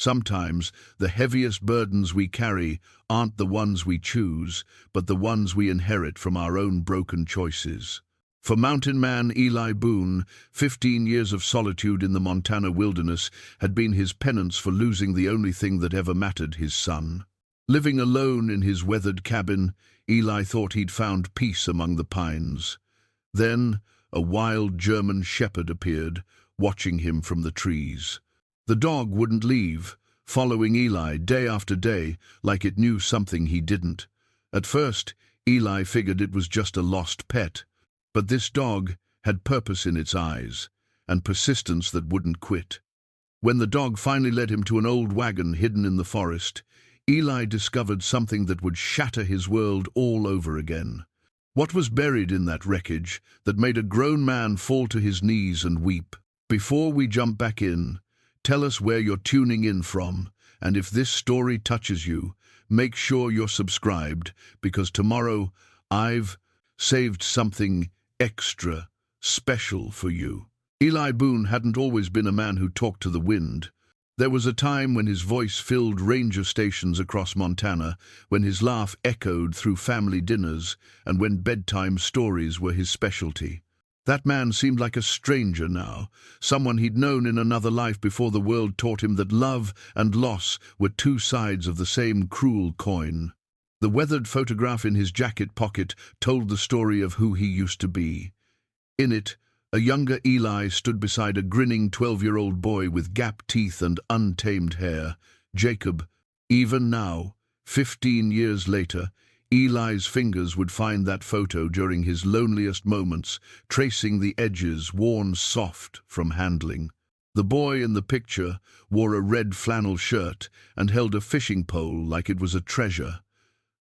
Sometimes the heaviest burdens we carry aren't the ones we choose, but the ones we inherit from our own broken choices. For mountain man Eli Boone, 15 years of solitude in the Montana wilderness had been his penance for losing the only thing that ever mattered, his son. Living alone in his weathered cabin, Eli thought he'd found peace among the pines. Then a wild German shepherd appeared, watching him from the trees. The dog wouldn't leave, following Eli day after day like it knew something he didn't. At first, Eli figured it was just a lost pet, but this dog had purpose in its eyes and persistence that wouldn't quit. When the dog finally led him to an old wagon hidden in the forest, Eli discovered something that would shatter his world all over again. What was buried in that wreckage that made a grown man fall to his knees and weep? Before we jump back in, tell us where you're tuning in from, and if this story touches you, make sure you're subscribed, because tomorrow I've saved something extra special for you. Eli Boone hadn't always been a man who talked to the wind. There was a time when his voice filled ranger stations across Montana, when his laugh echoed through family dinners, and when bedtime stories were his specialty. That man seemed like a stranger now, someone he'd known in another life before the world taught him that love and loss were two sides of the same cruel coin. The weathered photograph in his jacket pocket told the story of who he used to be. In it, a younger Eli stood beside a grinning 12-year-old boy with gap teeth and untamed hair, Jacob. Even now, 15 years later, Eli's fingers would find that photo during his loneliest moments, tracing the edges worn soft from handling. The boy in the picture wore a red flannel shirt and held a fishing pole like it was a treasure.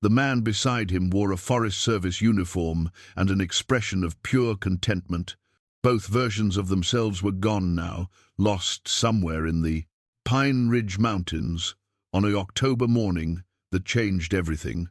The man beside him wore a Forest Service uniform and an expression of pure contentment. Both versions of themselves were gone now, lost somewhere in the Pine Ridge Mountains, on an October morning that changed everything.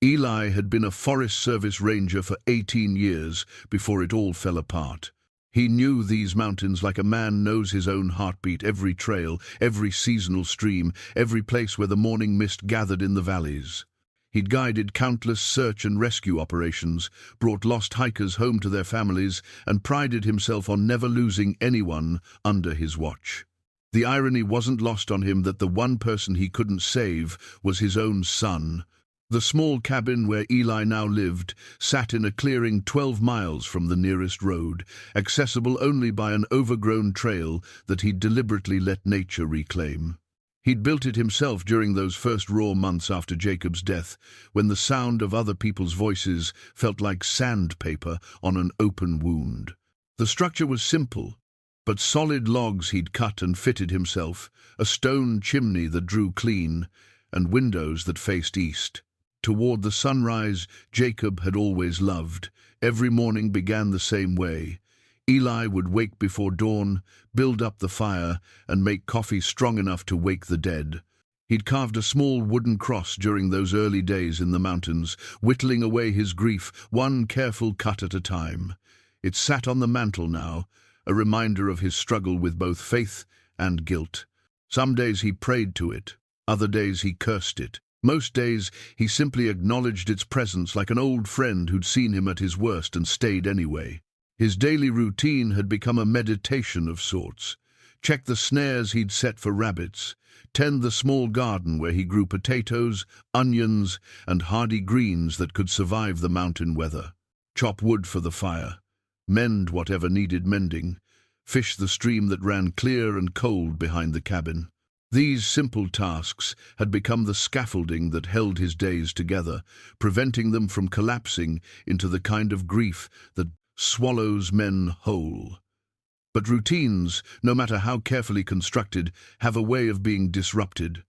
Eli had been a Forest Service ranger for 18 years before it all fell apart. He knew these mountains like a man knows his own heartbeat, every trail, every seasonal stream, every place where the morning mist gathered in the valleys. He'd guided countless search and rescue operations, brought lost hikers home to their families, and prided himself on never losing anyone under his watch. The irony wasn't lost on him that the one person he couldn't save was his own son. The small cabin where Eli now lived sat in a clearing 12 miles from the nearest road, accessible only by an overgrown trail that he'd deliberately let nature reclaim. He'd built it himself during those first raw months after Jacob's death, when the sound of other people's voices felt like sandpaper on an open wound. The structure was simple, but solid logs he'd cut and fitted himself, a stone chimney that drew clean, and windows that faced east. Toward the sunrise Jacob had always loved. Every morning began the same way. Eli would wake before dawn, build up the fire, and make coffee strong enough to wake the dead. He'd carved a small wooden cross during those early days in the mountains, whittling away his grief, one careful cut at a time. It sat on the mantel now, a reminder of his struggle with both faith and guilt. Some days he prayed to it, other days he cursed it. Most days he simply acknowledged its presence like an old friend who'd seen him at his worst and stayed anyway. His daily routine had become a meditation of sorts. Check the snares he'd set for rabbits, tend the small garden where he grew potatoes, onions, and hardy greens that could survive the mountain weather, chop wood for the fire, mend whatever needed mending, fish the stream that ran clear and cold behind the cabin. These simple tasks had become the scaffolding that held his days together, preventing them from collapsing into the kind of grief that swallows men whole. But routines, no matter how carefully constructed, have a way of being disrupted.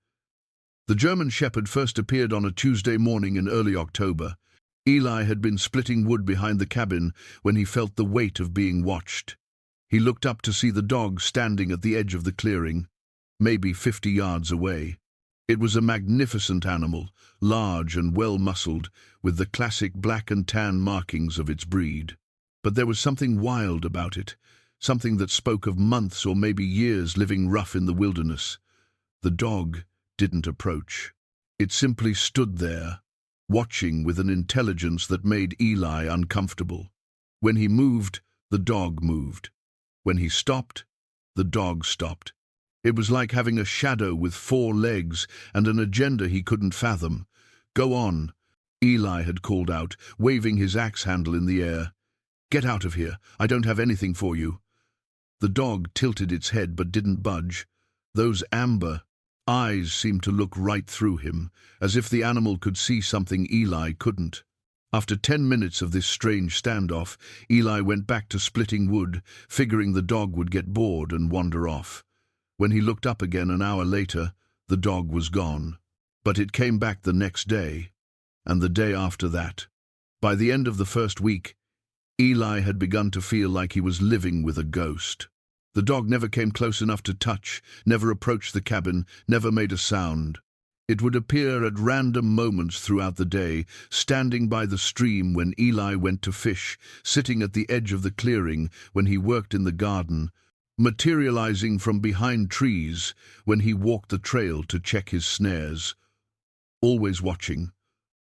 The German shepherd first appeared on a Tuesday morning in early October. Eli had been splitting wood behind the cabin when he felt the weight of being watched. He looked up to see the dog standing at the edge of the clearing, maybe 50 yards away. It was a magnificent animal, large and well-muscled, with the classic black and tan markings of its breed. But there was something wild about it, something that spoke of months or maybe years living rough in the wilderness. The dog didn't approach. It simply stood there, watching with an intelligence that made Eli uncomfortable. When he moved, the dog moved. When he stopped, the dog stopped. It was like having a shadow with 4 legs and an agenda he couldn't fathom. "Go on," Eli had called out, waving his axe handle in the air. "Get out of here. I don't have anything for you." The dog tilted its head but didn't budge. Those amber eyes seemed to look right through him, as if the animal could see something Eli couldn't. After 10 minutes of this strange standoff, Eli went back to splitting wood, figuring the dog would get bored and wander off. When he looked up again an hour later, the dog was gone. But it came back the next day, and the day after that. By the end of the first week, Eli had begun to feel like he was living with a ghost. The dog never came close enough to touch, never approached the cabin, never made a sound. It would appear at random moments throughout the day, standing by the stream when Eli went to fish, sitting at the edge of the clearing when he worked in the garden, materializing from behind trees when he walked the trail to check his snares. Always watching,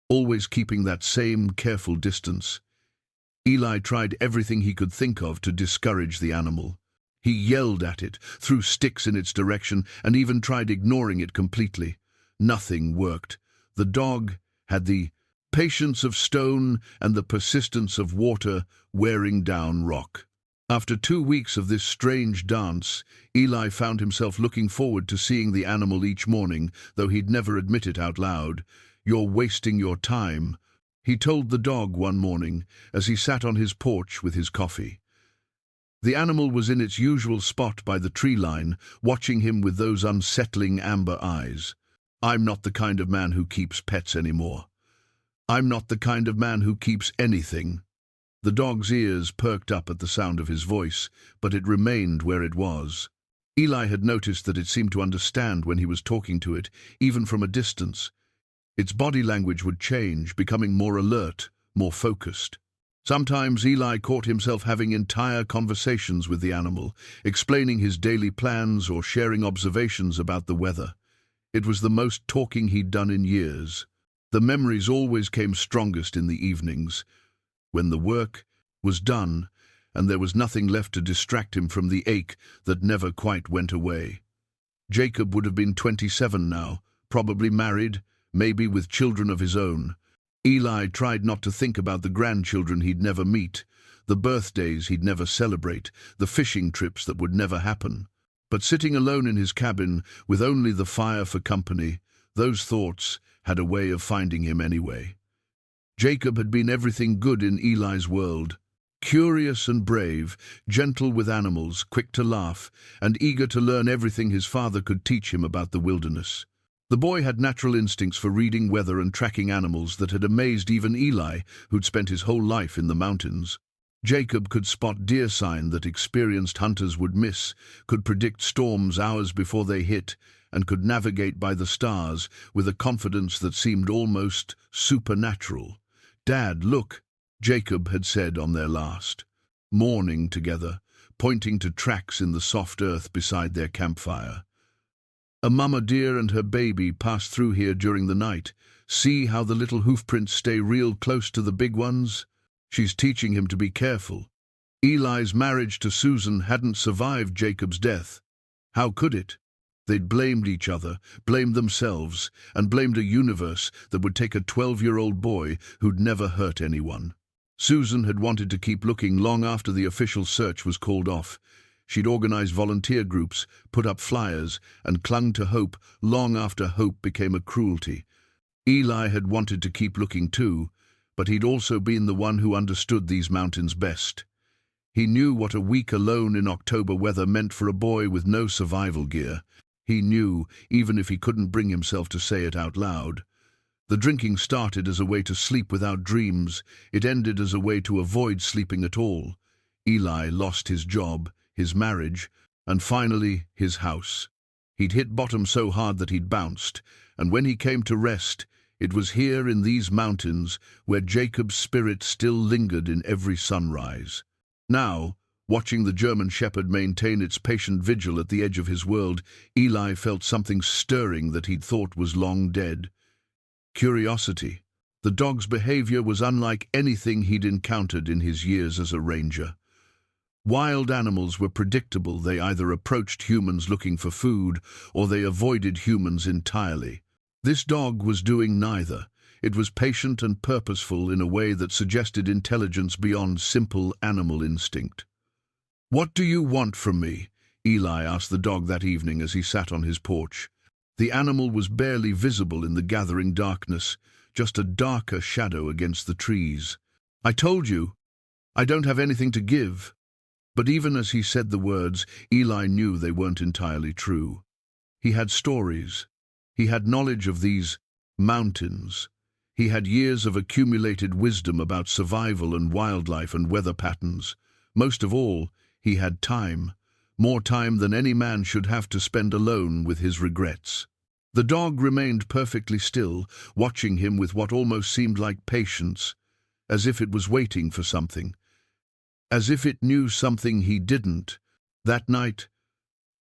always keeping that same careful distance. Eli tried everything he could think of to discourage the animal. He yelled at it, threw sticks in its direction, and even tried ignoring it completely. Nothing worked. The dog had the patience of stone and the persistence of water wearing down rock. After 2 weeks of this strange dance, Eli found himself looking forward to seeing the animal each morning, though he'd never admit it out loud. "You're wasting your time," he told the dog one morning as he sat on his porch with his coffee. The animal was in its usual spot by the tree line, watching him with those unsettling amber eyes. "I'm not the kind of man who keeps pets anymore. I'm not the kind of man who keeps anything." The dog's ears perked up at the sound of his voice, but it remained where it was. Eli had noticed that it seemed to understand when he was talking to it, even from a distance. Its body language would change, becoming more alert, more focused. Sometimes Eli caught himself having entire conversations with the animal, explaining his daily plans or sharing observations about the weather. It was the most talking he'd done in years. The memories always came strongest in the evenings, when the work was done and there was nothing left to distract him from the ache that never quite went away. Jacob would have been 27 now, probably married, maybe with children of his own. Eli tried not to think about the grandchildren he'd never meet, the birthdays he'd never celebrate, the fishing trips that would never happen. But sitting alone in his cabin, with only the fire for company, those thoughts had a way of finding him anyway. Jacob had been everything good in Eli's world. Curious and brave, gentle with animals, quick to laugh, and eager to learn everything his father could teach him about the wilderness. The boy had natural instincts for reading weather and tracking animals that had amazed even Eli, who'd spent his whole life in the mountains. Jacob could spot deer sign that experienced hunters would miss, could predict storms hours before they hit, and could navigate by the stars with a confidence that seemed almost supernatural. "Dad, look," Jacob had said on their last morning together, pointing to tracks in the soft earth beside their campfire. "A mama deer and her baby passed through here during the night. See how the little hoofprints stay real close to the big ones? She's teaching him to be careful." Eli's marriage to Susan hadn't survived Jacob's death. How could it? They'd blamed each other, blamed themselves, and blamed a universe that would take a 12-year-old boy who'd never hurt anyone. Susan had wanted to keep looking long after the official search was called off. She'd organized volunteer groups, put up flyers, and clung to hope long after hope became a cruelty. Eli had wanted to keep looking too, but he'd also been the one who understood these mountains best. He knew what a week alone in October weather meant for a boy with no survival gear. He knew, even if he couldn't bring himself to say it out loud. The drinking started as a way to sleep without dreams. It ended as a way to avoid sleeping at all. Eli lost his job, his marriage, and finally his house. He'd hit bottom so hard that he'd bounced, and when he came to rest, it was here in these mountains where Jacob's spirit still lingered in every sunrise. Now, Watching the German shepherd maintain its patient vigil at the edge of his world, Eli felt something stirring that he'd thought was long dead. Curiosity. The dog's behavior was unlike anything he'd encountered in his years as a ranger. Wild animals were predictable. They either approached humans looking for food, or they avoided humans entirely. This dog was doing neither. It was patient and purposeful in a way that suggested intelligence beyond simple animal instinct. "What do you want from me?" Eli asked the dog that evening as he sat on his porch. The animal was barely visible in the gathering darkness, just a darker shadow against the trees. "I told you, I don't have anything to give." But even as he said the words, Eli knew they weren't entirely true. He had stories. He had knowledge of these mountains. He had years of accumulated wisdom about survival and wildlife and weather patterns. Most of all, he had time. More time than any man should have to spend alone with his regrets. The dog remained perfectly still, watching him with what almost seemed like patience, as if it was waiting for something. As if it knew something he didn't. That night,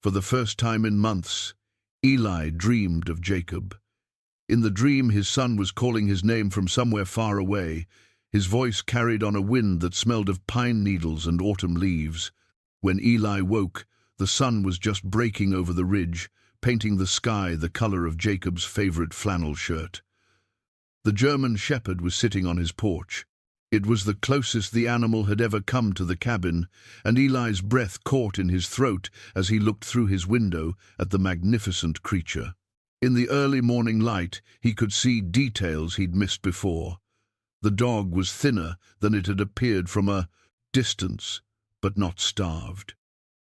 for the first time in months, Eli dreamed of Jacob. In the dream, his son was calling his name from somewhere far away. His voice carried on a wind that smelled of pine needles and autumn leaves. When Eli woke, the sun was just breaking over the ridge, painting the sky the color of Jacob's favorite flannel shirt. The German shepherd was sitting on his porch. It was the closest the animal had ever come to the cabin, and Eli's breath caught in his throat as he looked through his window at the magnificent creature. In the early morning light, he could see details he'd missed before. The dog was thinner than it had appeared from a distance, but not starved.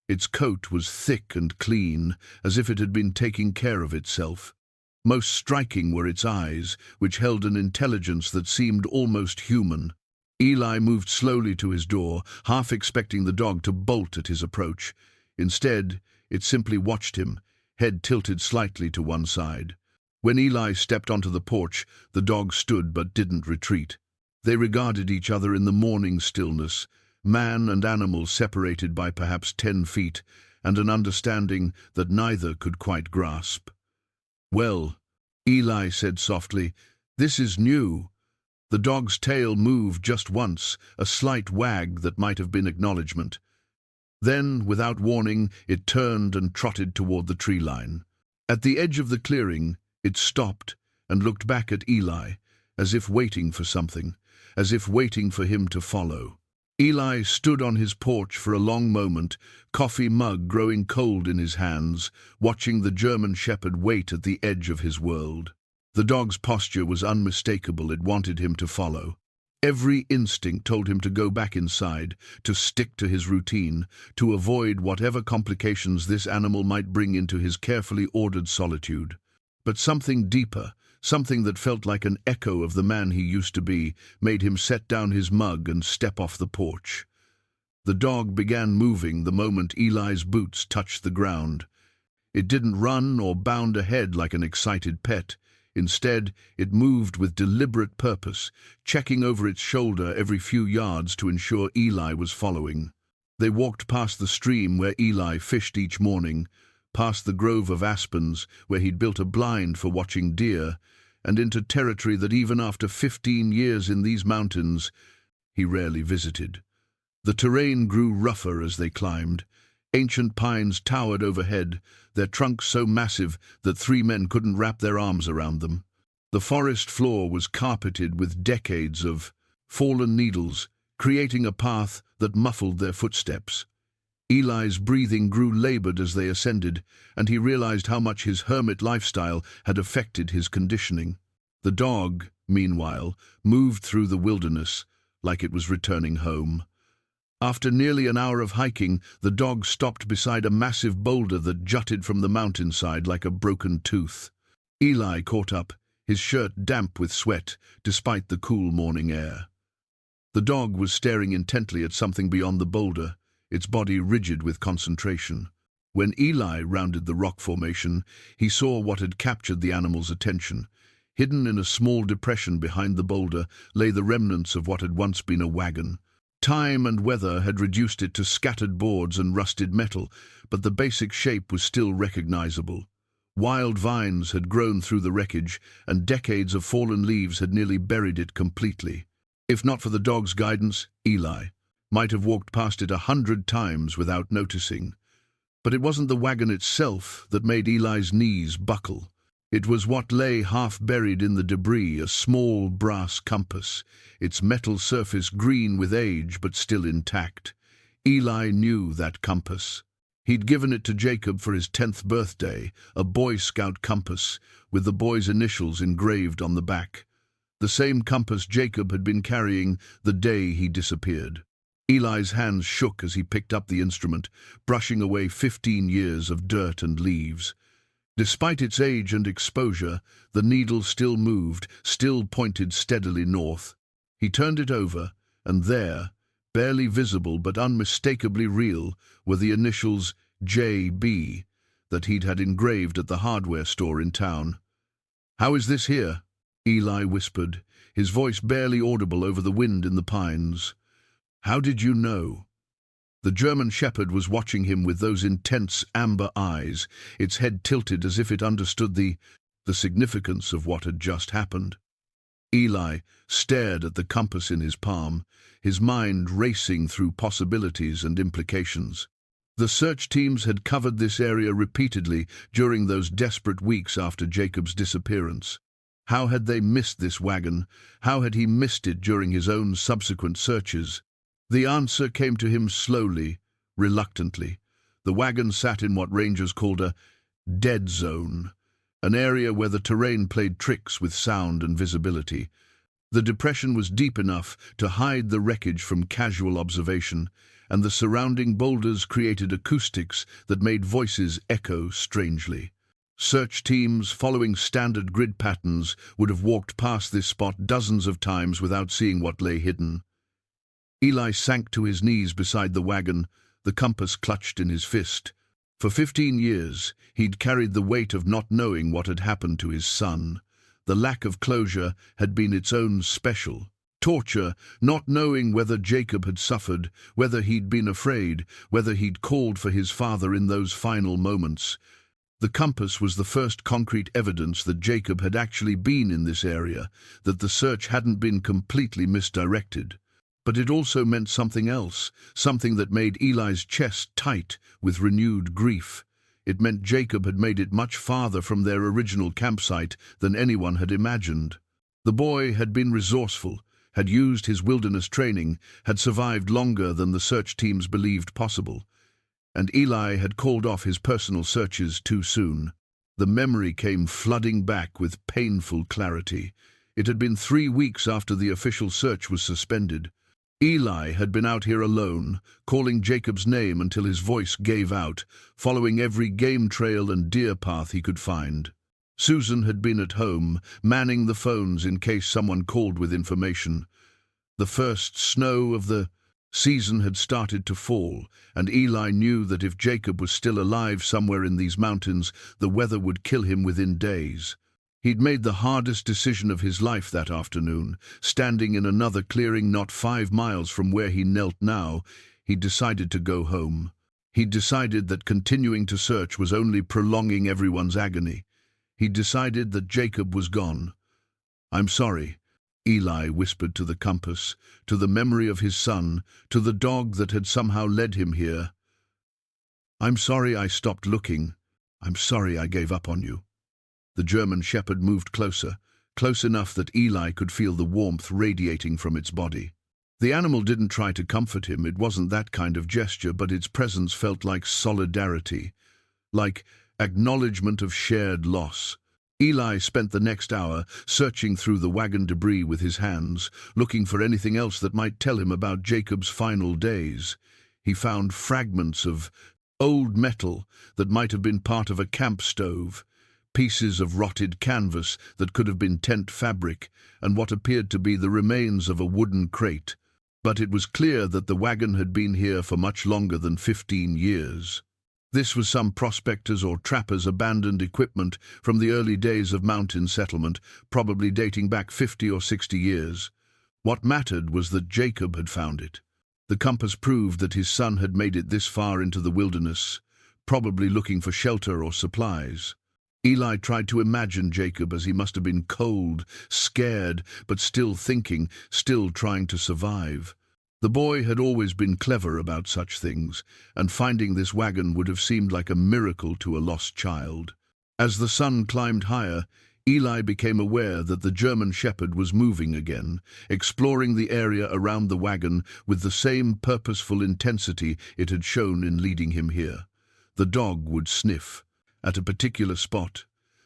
Its coat was thick and clean, as if it had been taking care of itself. Most striking were its eyes, which held an intelligence that seemed almost human. Eli moved slowly to his door, half expecting the dog to bolt at his approach. Instead, it simply watched him, head tilted slightly to one side. When Eli stepped onto the porch, the dog stood but didn't retreat. They regarded each other in the morning stillness, man and animal separated by perhaps 10 feet, and an understanding that neither could quite grasp. "Well," Eli said softly, "this is new." The dog's tail moved just once, a slight wag that might have been acknowledgement. Then, without warning, it turned and trotted toward the tree line. At the edge of the clearing, it stopped and looked back at Eli, as if waiting for something, as if waiting for him to follow. Eli stood on his porch for a long moment, coffee mug growing cold in his hands, watching the German shepherd wait at the edge of his world. The dog's posture was unmistakable. It wanted him to follow. Every instinct told him to go back inside, to stick to his routine, to avoid whatever complications this animal might bring into his carefully ordered solitude. But something deeper, something that felt like an echo of the man he used to be, made him set down his mug and step off the porch. The dog began moving the moment Eli's boots touched the ground. It didn't run or bound ahead like an excited pet. Instead, it moved with deliberate purpose, checking over its shoulder every few yards to ensure Eli was following. They walked past the stream where Eli fished each morning, past the grove of aspens where he'd built a blind for watching deer, and into territory that even after 15 years in these mountains, he rarely visited. The terrain grew rougher as they climbed. Ancient pines towered overhead, their trunks so massive that 3 men couldn't wrap their arms around them. The forest floor was carpeted with decades of fallen needles, creating a path that muffled their footsteps. Eli's breathing grew labored as they ascended, and he realized how much his hermit lifestyle had affected his conditioning. The dog, meanwhile, moved through the wilderness like it was returning home. After nearly an hour of hiking, the dog stopped beside a massive boulder that jutted from the mountainside like a broken tooth. Eli caught up, his shirt damp with sweat, despite the cool morning air. The dog was staring intently at something beyond the boulder, its body rigid with concentration. When Eli rounded the rock formation, he saw what had captured the animal's attention. Hidden in a small depression behind the boulder lay the remnants of what had once been a wagon. Time and weather had reduced it to scattered boards and rusted metal, but the basic shape was still recognizable. Wild vines had grown through the wreckage, and decades of fallen leaves had nearly buried it completely. If not for the dog's guidance, Eli might have walked past it 100 times without noticing. But it wasn't the wagon itself that made Eli's knees buckle. It was what lay half buried in the debris, a small brass compass, its metal surface green with age but still intact. Eli knew that compass. He'd given it to Jacob for his 10th birthday, a Boy Scout compass with the boy's initials engraved on the back. The same compass Jacob had been carrying the day he disappeared. Eli's hands shook as he picked up the instrument, brushing away 15 years of dirt and leaves. Despite its age and exposure, the needle still moved, still pointed steadily north. He turned it over, and there, barely visible but unmistakably real, were the initials J.B. that he'd had engraved at the hardware store in town. "How is this here?" Eli whispered, his voice barely audible over the wind in the pines. "How did you know?" The German shepherd was watching him with those intense amber eyes, its head tilted as if it understood the significance of what had just happened. Eli stared at the compass in his palm, his mind racing through possibilities and implications. The search teams had covered this area repeatedly during those desperate weeks after Jacob's disappearance. How had they missed this wagon? How had he missed it during his own subsequent searches? The answer came to him slowly, reluctantly. The wagon sat in what rangers called a dead zone, an area where the terrain played tricks with sound and visibility. The depression was deep enough to hide the wreckage from casual observation, and the surrounding boulders created acoustics that made voices echo strangely. Search teams, following standard grid patterns, would have walked past this spot dozens of times without seeing what lay hidden. Eli sank to his knees beside the wagon, the compass clutched in his fist. For 15 years, he'd carried the weight of not knowing what had happened to his son. The lack of closure had been its own special torture, not knowing whether Jacob had suffered, whether he'd been afraid, whether he'd called for his father in those final moments. The compass was the first concrete evidence that Jacob had actually been in this area, that the search hadn't been completely misdirected. But it also meant something else, something that made Eli's chest tight with renewed grief. It meant Jacob had made it much farther from their original campsite than anyone had imagined. The boy had been resourceful, had used his wilderness training, had survived longer than the search teams believed possible. And Eli had called off his personal searches too soon. The memory came flooding back with painful clarity. It had been 3 weeks after the official search was suspended. Eli had been out here alone, calling Jacob's name until his voice gave out, following every game trail and deer path he could find. Susan had been at home, manning the phones in case someone called with information. The first snow of the season had started to fall, and Eli knew that if Jacob was still alive somewhere in these mountains, the weather would kill him within days. He'd made the hardest decision of his life that afternoon. Standing in another clearing not 5 miles from where he knelt now, he'd decided to go home. He'd decided that continuing to search was only prolonging everyone's agony. He'd decided that Jacob was gone. "I'm sorry," Eli whispered to the compass, to the memory of his son, to the dog that had somehow led him here. "I'm sorry I stopped looking. I'm sorry I gave up on you." The German shepherd moved closer, close enough that Eli could feel the warmth radiating from its body. The animal didn't try to comfort him, it wasn't that kind of gesture, but its presence felt like solidarity, like acknowledgement of shared loss. Eli spent the next hour searching through the wagon debris with his hands, looking for anything else that might tell him about Jacob's final days. He found fragments of old metal that might have been part of a camp stove, pieces of rotted canvas that could have been tent fabric, and what appeared to be the remains of a wooden crate. But it was clear that the wagon had been here for much longer than 15 years. This was some prospector's or trapper's abandoned equipment from the early days of mountain settlement, probably dating back 50 or 60 years. What mattered was that Jacob had found it. The compass proved that his son had made it this far into the wilderness, probably looking for shelter or supplies. Eli tried to imagine Jacob as he must have been cold, scared, but still thinking, still trying to survive. The boy had always been clever about such things, and finding this wagon would have seemed like a miracle to a lost child. As the sun climbed higher, Eli became aware that the German shepherd was moving again, exploring the area around the wagon with the same purposeful intensity it had shown in leading him here. The dog would sniff at a particular spot,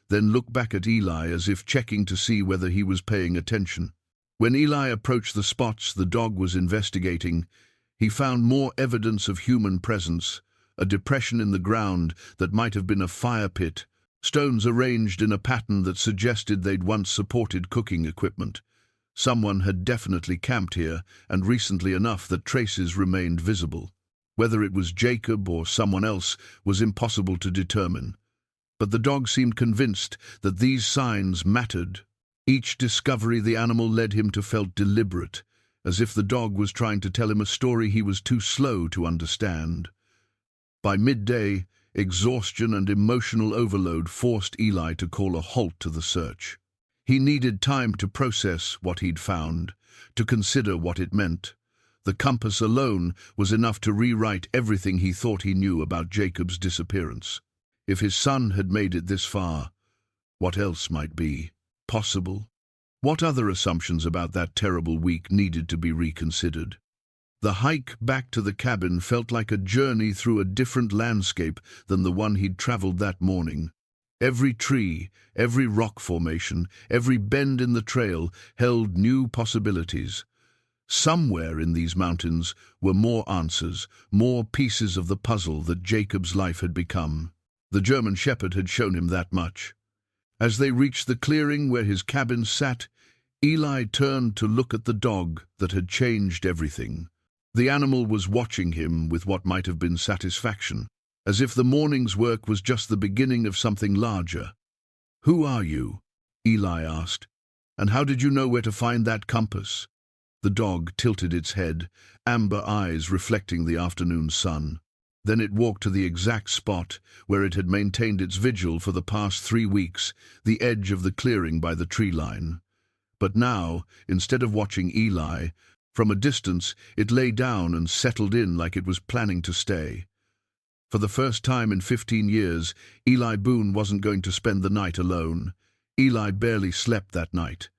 then look back at Eli as if checking to see whether he was paying attention. When Eli approached the spots the dog was investigating, he found more evidence of human presence, a depression in the ground that might have been a fire pit, stones arranged in a pattern that suggested they'd once supported cooking equipment. Someone had definitely camped here, and recently enough that traces remained visible. Whether it was Jacob or someone else was impossible to determine. But the dog seemed convinced that these signs mattered. Each discovery the animal led him to felt deliberate, as if the dog was trying to tell him a story he was too slow to understand. By midday, exhaustion and emotional overload forced Eli to call a halt to the search. He needed time to process what he'd found, to consider what it meant. The compass alone was enough to rewrite everything he thought he knew about Jacob's disappearance. If his son had made it this far, what else might be possible? What other assumptions about that terrible week needed to be reconsidered? The hike back to the cabin felt like a journey through a different landscape than the one he'd traveled that morning. Every tree, every rock formation, every bend in the trail held new possibilities. Somewhere in these mountains were more answers, more pieces of the puzzle that Jacob's life had become. The German shepherd had shown him that much. As they reached the clearing where his cabin sat, Eli turned to look at the dog that had changed everything. The animal was watching him with what might have been satisfaction, as if the morning's work was just the beginning of something larger. "Who are you?" Eli asked. "And how did you know where to find that compass?" The dog tilted its head, amber eyes reflecting the afternoon sun. Then it walked to the exact spot where it had maintained its vigil for the past 3 weeks, the edge of the clearing by the tree line. But now, instead of watching Eli, from a distance it lay down and settled in like it was planning to stay. For the first time in 15 years, Eli Boone wasn't going to spend the night alone. Eli barely slept that night.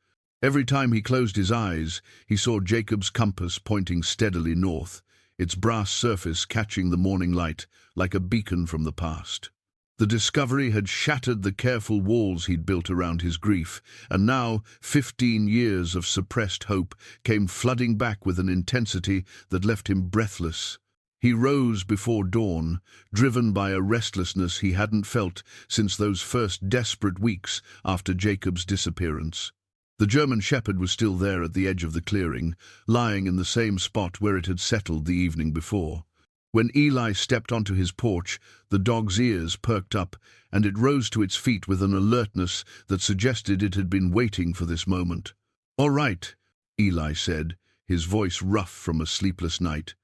Every time he closed his eyes, he saw Jacob's compass pointing steadily north, its brass surface catching the morning light like a beacon from the past. The discovery had shattered the careful walls he'd built around his grief, and now 15 years of suppressed hope came flooding back with an intensity that left him breathless. He rose before dawn, driven by a restlessness he hadn't felt since those first desperate weeks after Jacob's disappearance. The German shepherd was still there at the edge of the clearing, lying in the same spot where it had settled the evening before. When Eli stepped onto his porch, the dog's ears perked up, and it rose to its feet with an alertness that suggested it had been waiting for this moment. "All right," Eli said, his voice rough from a sleepless night.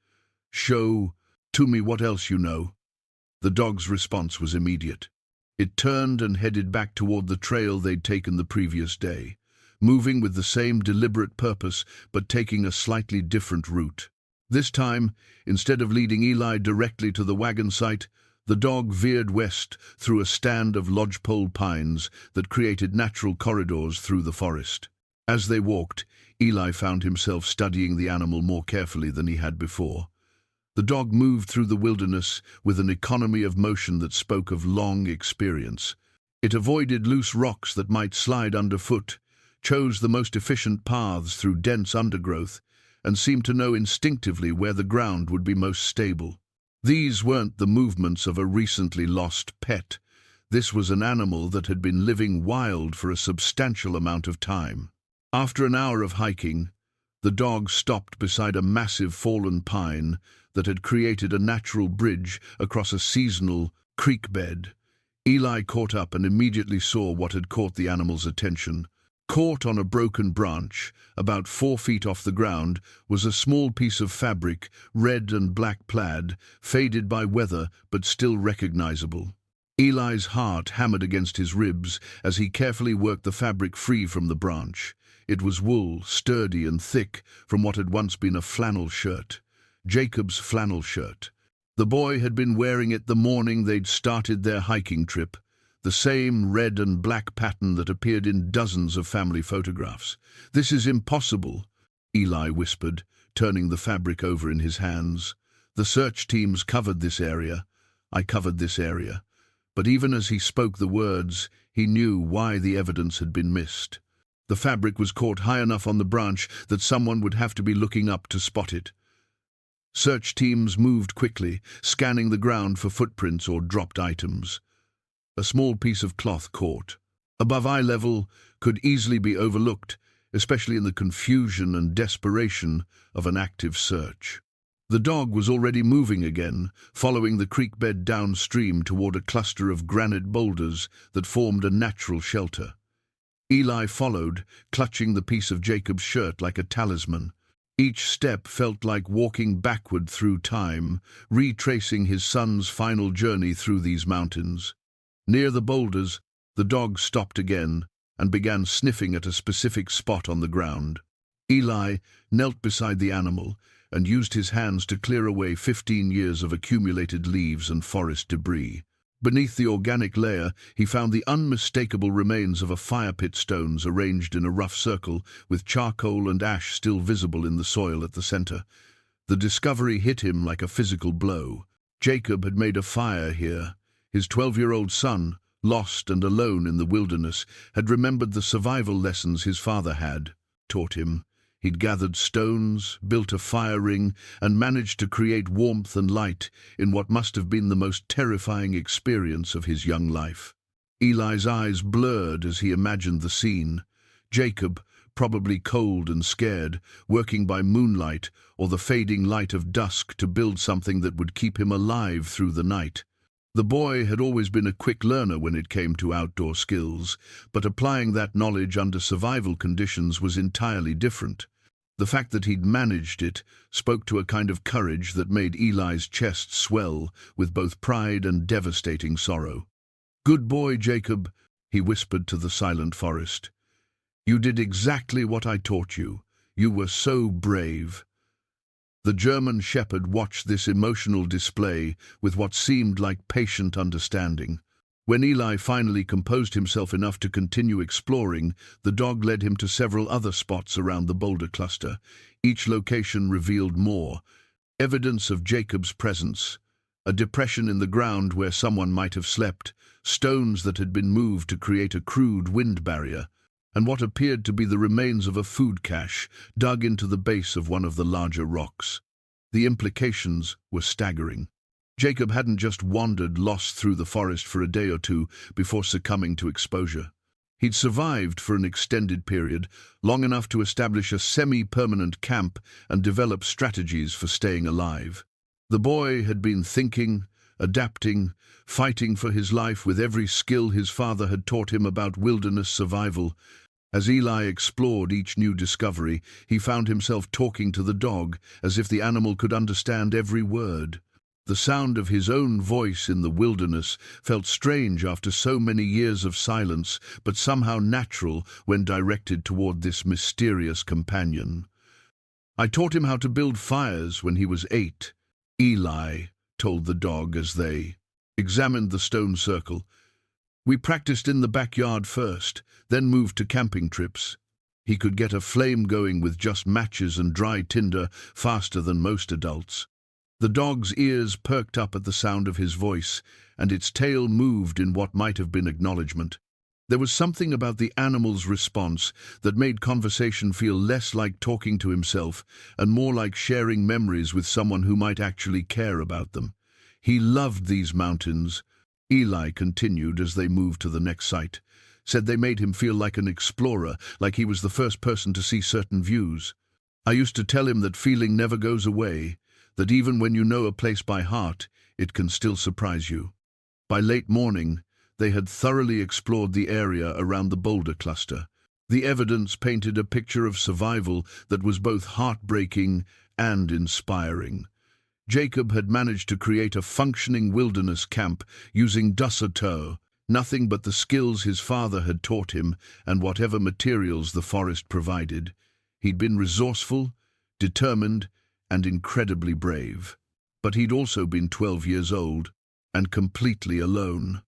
"Show to me what else you know." The dog's response was immediate. It turned and headed back toward the trail they'd taken the previous day, moving with the same deliberate purpose but taking a slightly different route. This time, instead of leading Eli directly to the wagon site, the dog veered west through a stand of lodgepole pines that created natural corridors through the forest. As they walked, Eli found himself studying the animal more carefully than he had before. The dog moved through the wilderness with an economy of motion that spoke of long experience. It avoided loose rocks that might slide underfoot, chose the most efficient paths through dense undergrowth, and seemed to know instinctively where the ground would be most stable. These weren't the movements of a recently lost pet. This was an animal that had been living wild for a substantial amount of time. After an hour of hiking, the dog stopped beside a massive fallen pine that had created a natural bridge across a seasonal creek bed. Eli caught up and immediately saw what had caught the animal's attention: Caught on a broken branch, about 4 feet off the ground, was a small piece of fabric, red and black plaid, faded by weather but still recognizable. Eli's heart hammered against his ribs as he carefully worked the fabric free from the branch. It was wool, sturdy and thick, from what had once been a flannel shirt. Jacob's flannel shirt. The boy had been wearing it the morning they'd started their hiking trip. The same red and black pattern that appeared in dozens of family photographs. "This is impossible," Eli whispered, turning the fabric over in his hands. "The search teams covered this area. I covered this area." But even as he spoke the words, he knew why the evidence had been missed. The fabric was caught high enough on the branch that someone would have to be looking up to spot it. Search teams moved quickly, scanning the ground for footprints or dropped items. A small piece of cloth caught, above eye level, could easily be overlooked, especially in the confusion and desperation of an active search. The dog was already moving again, following the creek bed downstream toward a cluster of granite boulders that formed a natural shelter. Eli followed, clutching the piece of Jacob's shirt like a talisman. Each step felt like walking backward through time, retracing his son's final journey through these mountains. Near the boulders, the dog stopped again and began sniffing at a specific spot on the ground. Eli knelt beside the animal and used his hands to clear away 15 years of accumulated leaves and forest debris. Beneath the organic layer, he found the unmistakable remains of a fire pit, stones arranged in a rough circle, with charcoal and ash still visible in the soil at the center. The discovery hit him like a physical blow. Jacob had made a fire here. His 12-year-old son, lost and alone in the wilderness, had remembered the survival lessons his father had taught him. He'd gathered stones, built a fire ring, and managed to create warmth and light in what must have been the most terrifying experience of his young life. Eli's eyes blurred as he imagined the scene. Jacob, probably cold and scared, working by moonlight or the fading light of dusk to build something that would keep him alive through the night. The boy had always been a quick learner when it came to outdoor skills, but applying that knowledge under survival conditions was entirely different. The fact that he'd managed it spoke to a kind of courage that made Eli's chest swell with both pride and devastating sorrow. "Good boy, Jacob," he whispered to the silent forest. "You did exactly what I taught you. You were so brave." The German shepherd watched this emotional display with what seemed like patient understanding. When Eli finally composed himself enough to continue exploring, the dog led him to several other spots around the boulder cluster. Each location revealed more evidence of Jacob's presence, a depression in the ground where someone might have slept, stones that had been moved to create a crude wind barrier, and what appeared to be the remains of a food cache dug into the base of one of the larger rocks. The implications were staggering. Jacob hadn't just wandered lost through the forest for a day or two before succumbing to exposure. He'd survived for an extended period, long enough to establish a semi-permanent camp and develop strategies for staying alive. The boy had been thinking, adapting, fighting for his life with every skill his father had taught him about wilderness survival. As Eli explored each new discovery, he found himself talking to the dog as if the animal could understand every word. The sound of his own voice in the wilderness felt strange after so many years of silence, but somehow natural when directed toward this mysterious companion. "I taught him how to build fires when he was 8, Eli told the dog as they examined the stone circle. "We practiced in the backyard first, then moved to camping trips. He could get a flame going with just matches and dry tinder faster than most adults." The dog's ears perked up at the sound of his voice, and its tail moved in what might have been acknowledgement. There was something about the animal's response that made conversation feel less like talking to himself and more like sharing memories with someone who might actually care about them. He loved these mountains, Eli continued as they moved to the next site. Said they made him feel like an explorer, like he was the first person to see certain views. "I used to tell him that feeling never goes away, that even when you know a place by heart, it can still surprise you." By late morning, they had thoroughly explored the area around the boulder cluster. The evidence painted a picture of survival that was both heartbreaking and inspiring. Jacob had managed to create a functioning wilderness camp using solitude, nothing but the skills his father had taught him and whatever materials the forest provided. He'd been resourceful, determined, and incredibly brave. But he'd also been 12 years old and completely alone.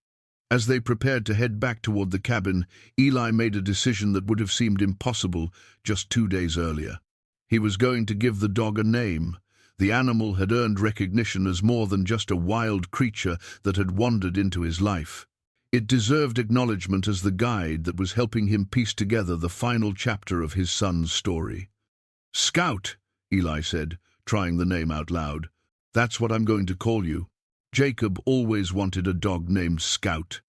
As they prepared to head back toward the cabin, Eli made a decision that would have seemed impossible just 2 days earlier. He was going to give the dog a name. The animal had earned recognition as more than just a wild creature that had wandered into his life. It deserved acknowledgement as the guide that was helping him piece together the final chapter of his son's story. "Scout," Eli said, trying the name out loud. "That's what I'm going to call you." Jacob always wanted a dog named Scout.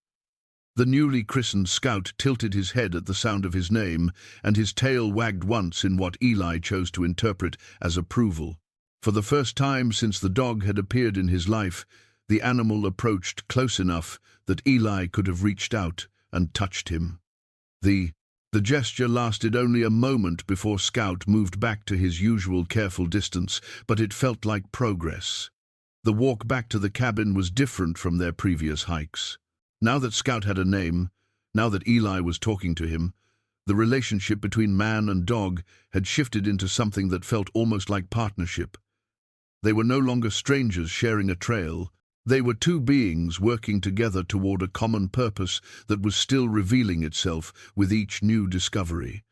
The newly christened Scout tilted his head at the sound of his name, and his tail wagged once in what Eli chose to interpret as approval. For the first time since the dog had appeared in his life, the animal approached close enough that Eli could have reached out and touched him. The gesture lasted only a moment before Scout moved back to his usual careful distance, but it felt like progress. The walk back to the cabin was different from their previous hikes. Now that Scout had a name, now that Eli was talking to him, the relationship between man and dog had shifted into something that felt almost like partnership. They were no longer strangers sharing a trail. They were two beings working together toward a common purpose that was still revealing itself with each new discovery.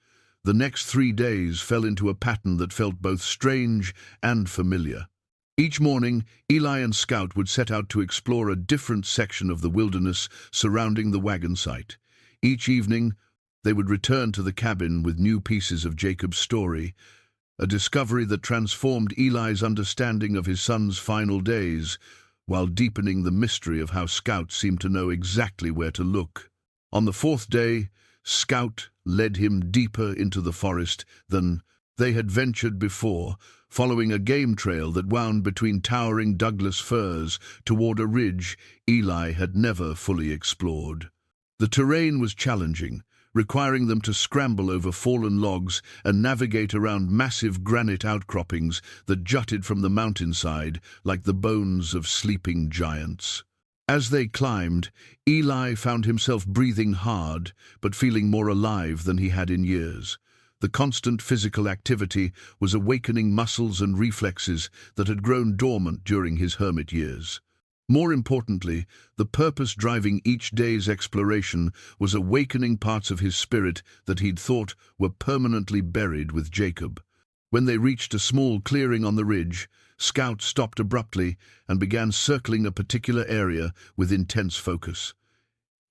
The next 3 days fell into a pattern that felt both strange and familiar. Each morning, Eli and Scout would set out to explore a different section of the wilderness surrounding the wagon site. Each evening, they would return to the cabin with new pieces of Jacob's story, a discovery that transformed Eli's understanding of his son's final days, while deepening the mystery of how Scout seemed to know exactly where to look. On the 4th day, Scout led him deeper into the forest than they had ventured before, following a game trail that wound between towering Douglas firs toward a ridge Eli had never fully explored. The terrain was challenging, requiring them to scramble over fallen logs and navigate around massive granite outcroppings that jutted from the mountainside like the bones of sleeping giants. As they climbed, Eli found himself breathing hard, but feeling more alive than he had in years. The constant physical activity was awakening muscles and reflexes that had grown dormant during his hermit years. More importantly, the purpose driving each day's exploration was awakening parts of his spirit that he'd thought were permanently buried with Jacob. When they reached a small clearing on the ridge, Scout stopped abruptly and began circling a particular area with intense focus.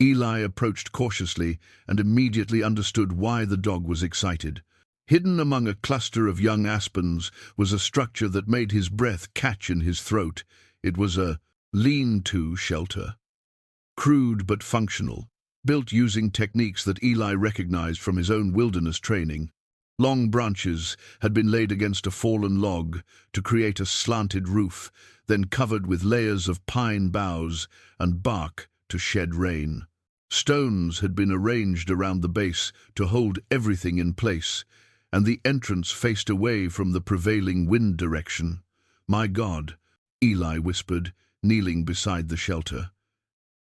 Eli approached cautiously and immediately understood why the dog was excited. Hidden among a cluster of young aspens was a structure that made his breath catch in his throat. It was a lean-to shelter. Crude but functional, built using techniques that Eli recognized from his own wilderness training. Long branches had been laid against a fallen log to create a slanted roof, then covered with layers of pine boughs and bark to shed rain. Stones had been arranged around the base to hold everything in place, and the entrance faced away from the prevailing wind direction. "My God," Eli whispered, kneeling beside the shelter.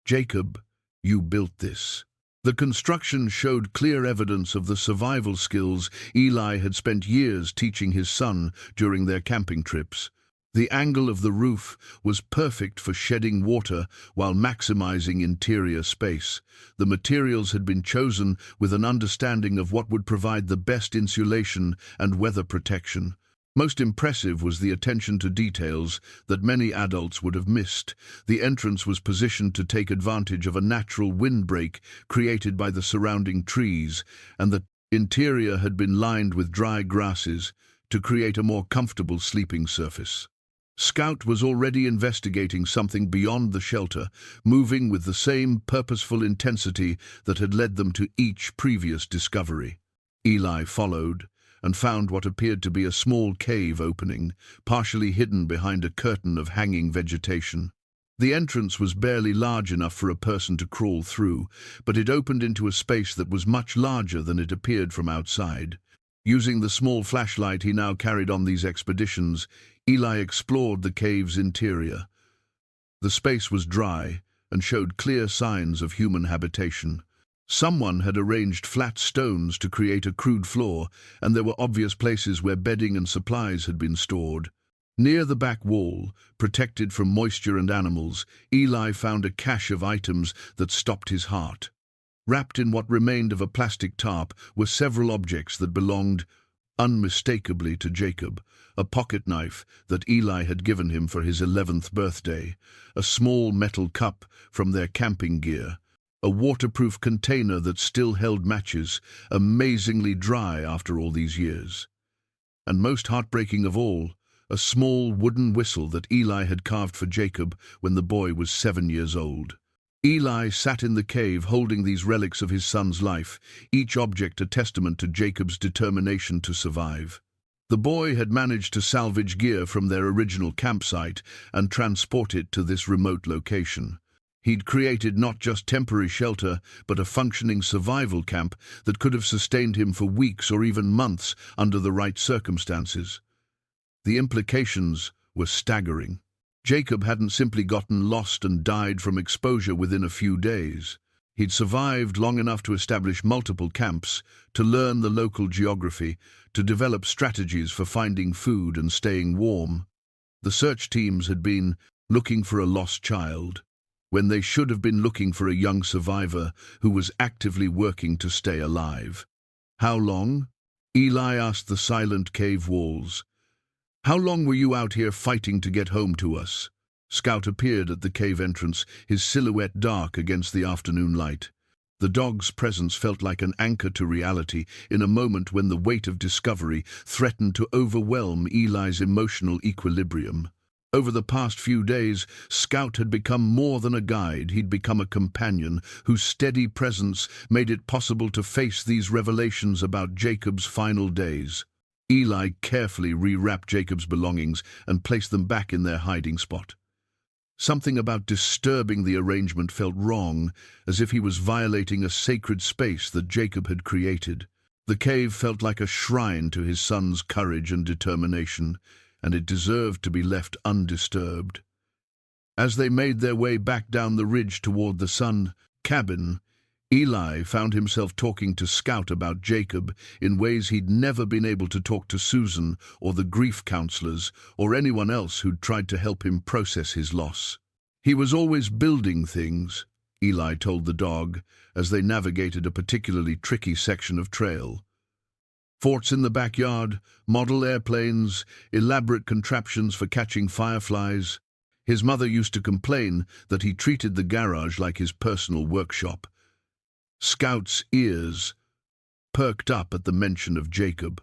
"Jacob, you built this." The construction showed clear evidence of the survival skills Eli had spent years teaching his son during their camping trips. The angle of the roof was perfect for shedding water while maximizing interior space. The materials had been chosen with an understanding of what would provide the best insulation and weather protection. Most impressive was the attention to details that many adults would have missed. The entrance was positioned to take advantage of a natural windbreak created by the surrounding trees, and the interior had been lined with dry grasses to create a more comfortable sleeping surface. Scout was already investigating something beyond the shelter, moving with the same purposeful intensity that had led them to each previous discovery. Eli followed and found what appeared to be a small cave opening, partially hidden behind a curtain of hanging vegetation. The entrance was barely large enough for a person to crawl through, but it opened into a space that was much larger than it appeared from outside. Using the small flashlight he now carried on these expeditions, Eli explored the cave's interior. The space was dry and showed clear signs of human habitation. Someone had arranged flat stones to create a crude floor, and there were obvious places where bedding and supplies had been stored. Near the back wall, protected from moisture and animals, Eli found a cache of items that stopped his heart. Wrapped in what remained of a plastic tarp were several objects that belonged unmistakably to Jacob: a pocket knife that Eli had given him for his 11th birthday, a small metal cup from their camping gear, a waterproof container that still held matches, amazingly dry after all these years. And most heartbreaking of all, a small wooden whistle that Eli had carved for Jacob when the boy was 7 years old. Eli sat in the cave holding these relics of his son's life, each object a testament to Jacob's determination to survive. The boy had managed to salvage gear from their original campsite and transport it to this remote location. He'd created not just temporary shelter, but a functioning survival camp that could have sustained him for weeks or even months under the right circumstances. The implications were staggering. Jacob hadn't simply gotten lost and died from exposure within a few days. He'd survived long enough to establish multiple camps, to learn the local geography, to develop strategies for finding food and staying warm. The search teams had been looking for a lost child, when they should have been looking for a young survivor who was actively working to stay alive. How long? Eli asked the silent cave walls. How long were you out here fighting to get home to us? Scout appeared at the cave entrance, his silhouette dark against the afternoon light. The dog's presence felt like an anchor to reality in a moment when the weight of discovery threatened to overwhelm Eli's emotional equilibrium. Over the past few days, Scout had become more than a guide. He'd become a companion whose steady presence made it possible to face these revelations about Jacob's final days. Eli carefully rewrapped Jacob's belongings and placed them back in their hiding spot. Something about disturbing the arrangement felt wrong, as if he was violating a sacred space that Jacob had created. The cave felt like a shrine to his son's courage and determination, and it deserved to be left undisturbed. As they made their way back down the ridge toward the sun cabin, Eli found himself talking to Scout about Jacob in ways he'd never been able to talk to Susan or the grief counselors or anyone else who'd tried to help him process his loss. He was always building things, Eli told the dog as they navigated a particularly tricky section of trail. Forts in the backyard, model airplanes, elaborate contraptions for catching fireflies. His mother used to complain that he treated the garage like his personal workshop. Scout's ears perked up at the mention of Jacob,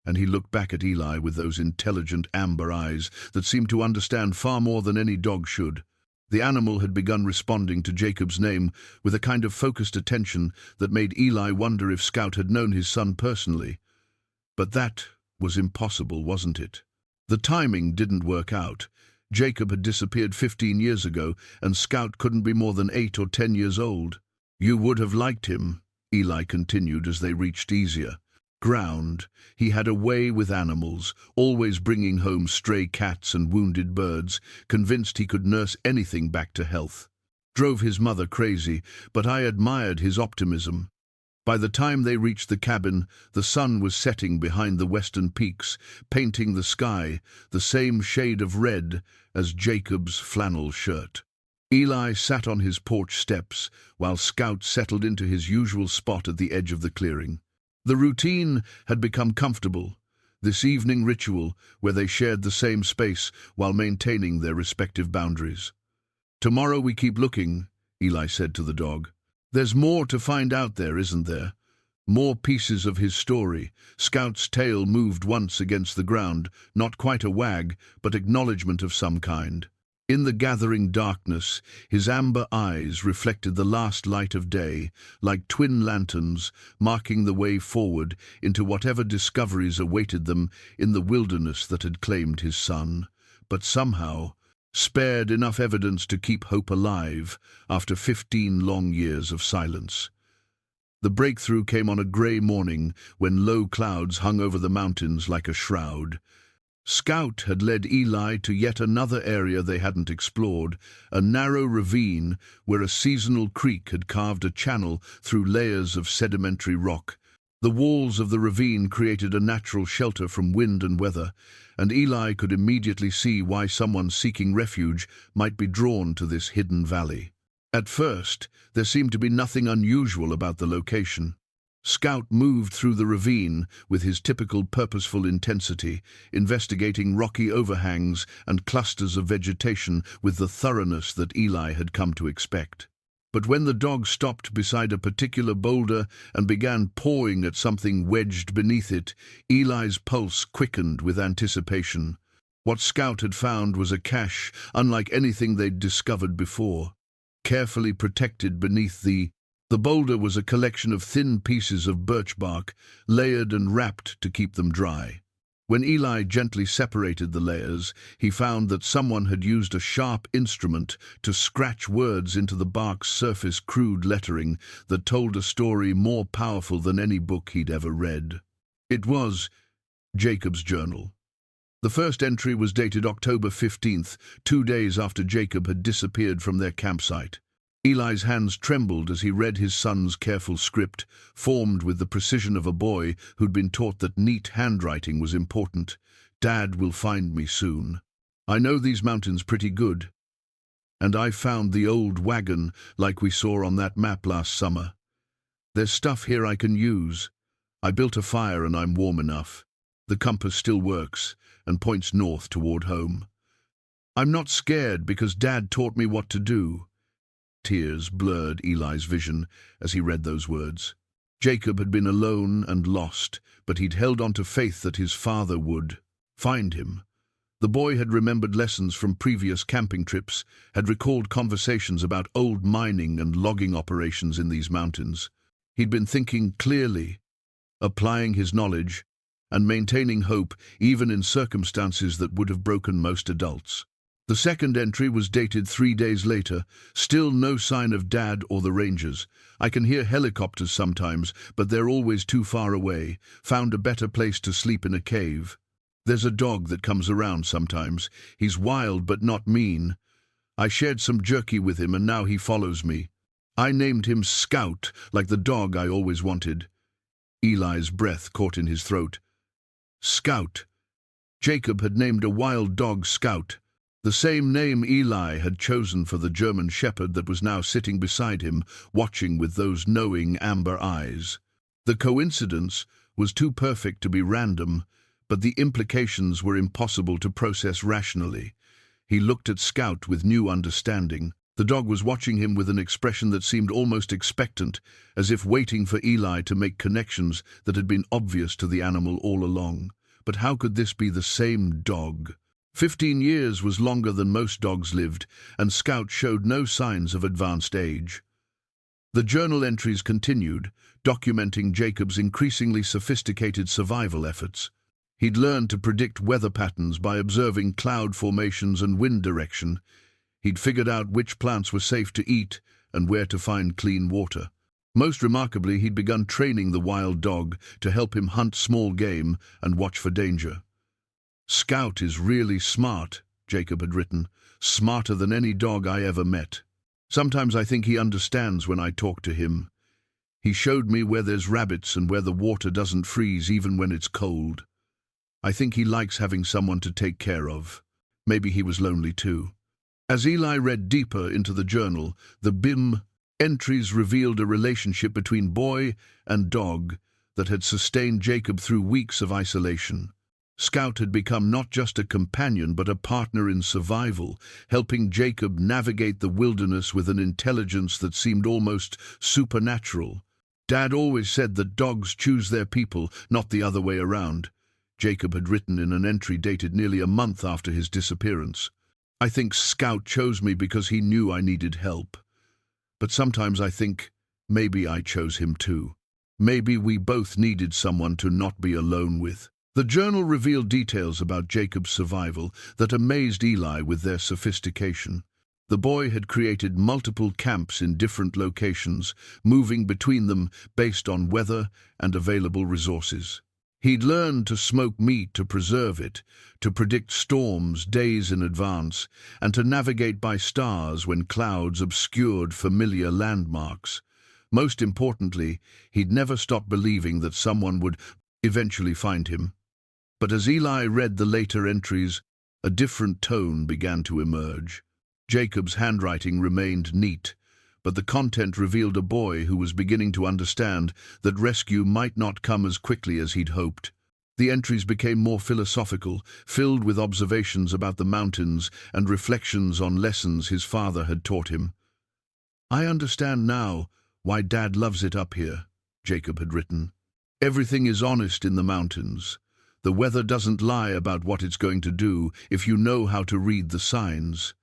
and he looked back at Eli with those intelligent amber eyes that seemed to understand far more than any dog should. The animal had begun responding to Jacob's name with a kind of focused attention that made Eli wonder if Scout had known his son personally. But that was impossible, wasn't it? The timing didn't work out. Jacob had disappeared 15 years ago, and Scout couldn't be more than 8 or 10 years old. You would have liked him, Eli continued as they reached easier ground. He had a way with animals, always bringing home stray cats and wounded birds, convinced he could nurse anything back to health. Drove his mother crazy, but I admired his optimism. By the time they reached the cabin, the sun was setting behind the western peaks, painting the sky the same shade of red as Jacob's flannel shirt. Eli sat on his porch steps while Scout settled into his usual spot at the edge of the clearing. The routine had become comfortable, this evening ritual where they shared the same space while maintaining their respective boundaries. Tomorrow we keep looking, Eli said to the dog. There's more to find out there, isn't there? More pieces of his story. Scout's tail moved once against the ground, not quite a wag, but acknowledgement of some kind. In the gathering darkness, his amber eyes reflected the last light of day, like twin lanterns, marking the way forward into whatever discoveries awaited them in the wilderness that had claimed his son. But somehow, spared enough evidence to keep hope alive after 15 long years of silence. The breakthrough came on a grey morning when low clouds hung over the mountains like a shroud. Scout had led Eli to yet another area they hadn't explored, a narrow ravine where a seasonal creek had carved a channel through layers of sedimentary rock. The walls of the ravine created a natural shelter from wind and weather, and Eli could immediately see why someone seeking refuge might be drawn to this hidden valley. At first, there seemed to be nothing unusual about the location. Scout moved through the ravine with his typical purposeful intensity, investigating rocky overhangs and clusters of vegetation with the thoroughness that Eli had come to expect. But when the dog stopped beside a particular boulder and began pawing at something wedged beneath it, Eli's pulse quickened with anticipation. What Scout had found was a cache unlike anything they'd discovered before. Carefully protected beneath the boulder was a collection of thin pieces of birch bark, layered and wrapped to keep them dry. When Eli gently separated the layers, he found that someone had used a sharp instrument to scratch words into the bark's surface, crude lettering that told a story more powerful than any book he'd ever read. It was Jacob's journal. The first entry was dated October 15th, 2 days after Jacob had disappeared from their campsite. Eli's hands trembled as he read his son's careful script, formed with the precision of a boy who'd been taught that neat handwriting was important. "Dad will find me soon. I know these mountains pretty good. And I found the old wagon like we saw on that map last summer. There's stuff here I can use. I built a fire and I'm warm enough. The compass still works and points north toward home. I'm not scared because Dad taught me what to do." Tears blurred Eli's vision as he read those words. Jacob had been alone and lost, but he'd held on to faith that his father would find him. The boy had remembered lessons from previous camping trips, had recalled conversations about old mining and logging operations in these mountains. He'd been thinking clearly, applying his knowledge, and maintaining hope even in circumstances that would have broken most adults. The second entry was dated 3 days later. Still no sign of Dad or the rangers. "I can hear helicopters sometimes, but they're always too far away. Found a better place to sleep in a cave. There's a dog that comes around sometimes. He's wild but not mean. I shared some jerky with him and now he follows me. I named him Scout, like the dog I always wanted." Eli's breath caught in his throat. Scout. Jacob had named a wild dog Scout. The same name Eli had chosen for the German shepherd that was now sitting beside him, watching with those knowing amber eyes. The coincidence was too perfect to be random, but the implications were impossible to process rationally. He looked at Scout with new understanding. The dog was watching him with an expression that seemed almost expectant, as if waiting for Eli to make connections that had been obvious to the animal all along. But how could this be the same dog? 15 years was longer than most dogs lived, and Scout showed no signs of advanced age. The journal entries continued, documenting Jacob's increasingly sophisticated survival efforts. He'd learned to predict weather patterns by observing cloud formations and wind direction. He'd figured out which plants were safe to eat and where to find clean water. Most remarkably, he'd begun training the wild dog to help him hunt small game and watch for danger. "Scout is really smart," Jacob had written, "smarter than any dog I ever met. Sometimes I think he understands when I talk to him. He showed me where there's rabbits and where the water doesn't freeze even when it's cold. I think he likes having someone to take care of. Maybe he was lonely too." As Eli read deeper into the journal, the BIM entries revealed a relationship between boy and dog that had sustained Jacob through weeks of isolation. Scout had become not just a companion but a partner in survival, helping Jacob navigate the wilderness with an intelligence that seemed almost supernatural. "Dad always said that dogs choose their people, not the other way around," Jacob had written in an entry dated nearly a month after his disappearance. "I think Scout chose me because he knew I needed help. But sometimes I think maybe I chose him too. Maybe we both needed someone to not be alone with." The journal revealed details about Jacob's survival that amazed Eli with their sophistication. The boy had created multiple camps in different locations, moving between them based on weather and available resources. He'd learned to smoke meat to preserve it, to predict storms days in advance, and to navigate by stars when clouds obscured familiar landmarks. Most importantly, he'd never stopped believing that someone would eventually find him. But as Eli read the later entries, a different tone began to emerge. Jacob's handwriting remained neat, but the content revealed a boy who was beginning to understand that rescue might not come as quickly as he'd hoped. The entries became more philosophical, filled with observations about the mountains and reflections on lessons his father had taught him. "I understand now why Dad loves it up here," Jacob had written. "Everything is honest in the mountains. The weather doesn't lie about what it's going to do if you know how to read the signs.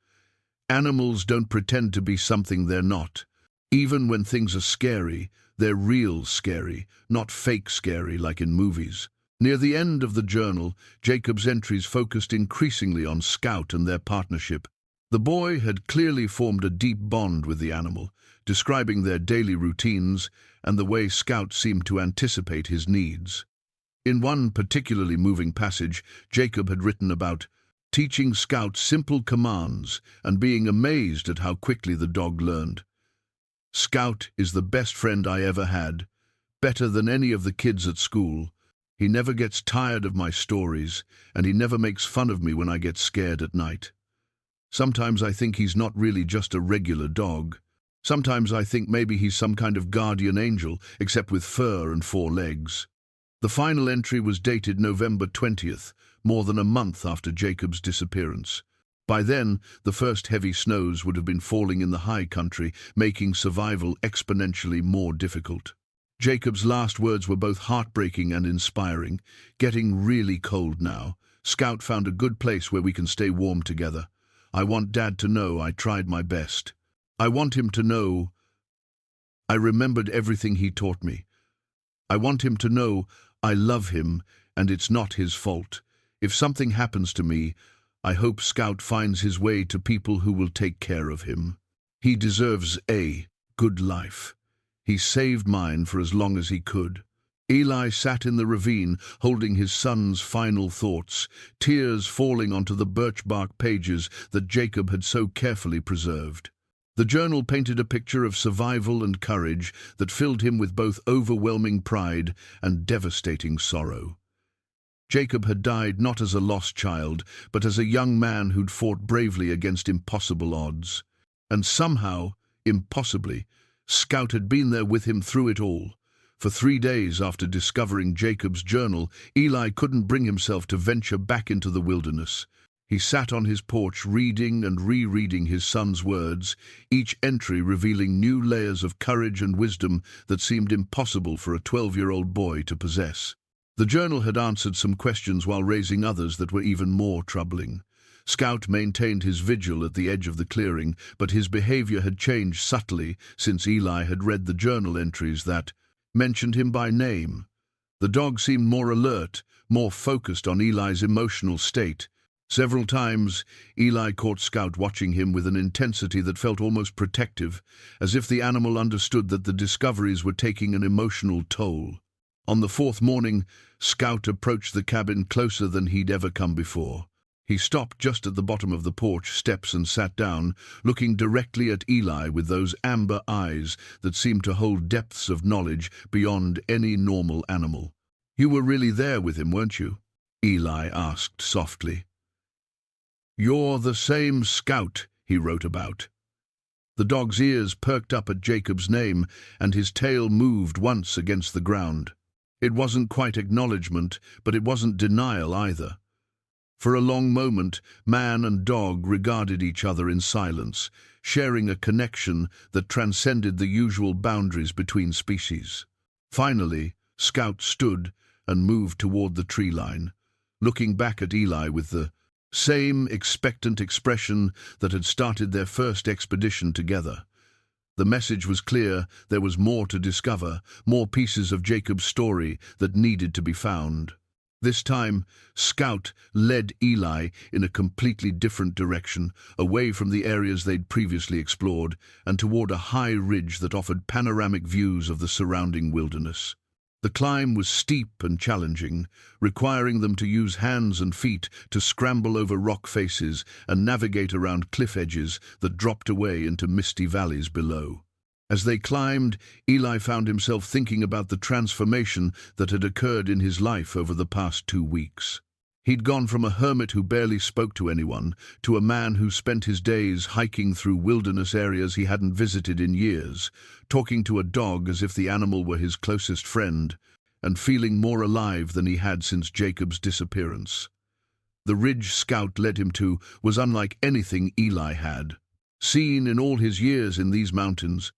Animals don't pretend to be something they're not. Even when things are scary, they're real scary, not fake scary like in movies." Near the end of the journal, Jacob's entries focused increasingly on Scout and their partnership. The boy had clearly formed a deep bond with the animal, describing their daily routines and the way Scout seemed to anticipate his needs. In one particularly moving passage, Jacob had written about teaching Scout simple commands and being amazed at how quickly the dog learned. "Scout is the best friend I ever had, better than any of the kids at school. He never gets tired of my stories, and he never makes fun of me when I get scared at night. Sometimes I think he's not really just a regular dog. Sometimes I think maybe he's some kind of guardian angel, except with fur and 4 legs." The final entry was dated November 20th, more than a month after Jacob's disappearance. By then, the first heavy snows would have been falling in the high country, making survival exponentially more difficult. Jacob's last words were both heartbreaking and inspiring. "Getting really cold now. Scout found a good place where we can stay warm together. I want Dad to know I tried my best. I want him to know I remembered everything he taught me. I want him to know I love him and it's not his fault. If something happens to me, I hope Scout finds his way to people who will take care of him. He deserves a good life. He saved mine for as long as he could." Eli sat in the ravine, holding his son's final thoughts, tears falling onto the birch bark pages that Jacob had so carefully preserved. The journal painted a picture of survival and courage that filled him with both overwhelming pride and devastating sorrow. Jacob had died not as a lost child, but as a young man who'd fought bravely against impossible odds. And somehow, impossibly, Scout had been there with him through it all. For 3 days after discovering Jacob's journal, Eli couldn't bring himself to venture back into the wilderness. He sat on his porch reading and rereading his son's words, each entry revealing new layers of courage and wisdom that seemed impossible for a 12-year-old boy to possess. The journal had answered some questions while raising others that were even more troubling. Scout maintained his vigil at the edge of the clearing, but his behavior had changed subtly since Eli had read the journal entries that mentioned him by name. The dog seemed more alert, more focused on Eli's emotional state. Several times, Eli caught Scout watching him with an intensity that felt almost protective, as if the animal understood that the discoveries were taking an emotional toll. On the 4th morning, Scout approached the cabin closer than he'd ever come before. He stopped just at the bottom of the porch steps and sat down, looking directly at Eli with those amber eyes that seemed to hold depths of knowledge beyond any normal animal. "You were really there with him, weren't you?" Eli asked softly. "You're the same Scout he wrote about." The dog's ears perked up at Jacob's name, and his tail moved once against the ground. It wasn't quite acknowledgement, but it wasn't denial either. For a long moment, man and dog regarded each other in silence, sharing a connection that transcended the usual boundaries between species. Finally, Scout stood and moved toward the tree line, looking back at Eli with the same expectant expression that had started their first expedition together. The message was clear: there was more to discover, more pieces of Jacob's story that needed to be found. This time, Scout led Eli in a completely different direction, away from the areas they'd previously explored, and toward a high ridge that offered panoramic views of the surrounding wilderness. The climb was steep and challenging, requiring them to use hands and feet to scramble over rock faces and navigate around cliff edges that dropped away into misty valleys below. As they climbed, Eli found himself thinking about the transformation that had occurred in his life over the past 2 weeks. He'd gone from a hermit who barely spoke to anyone to a man who spent his days hiking through wilderness areas he hadn't visited in years, talking to a dog as if the animal were his closest friend, and feeling more alive than he had since Jacob's disappearance. The ridge Scout led him to was unlike anything Eli had seen in all his years in these mountains.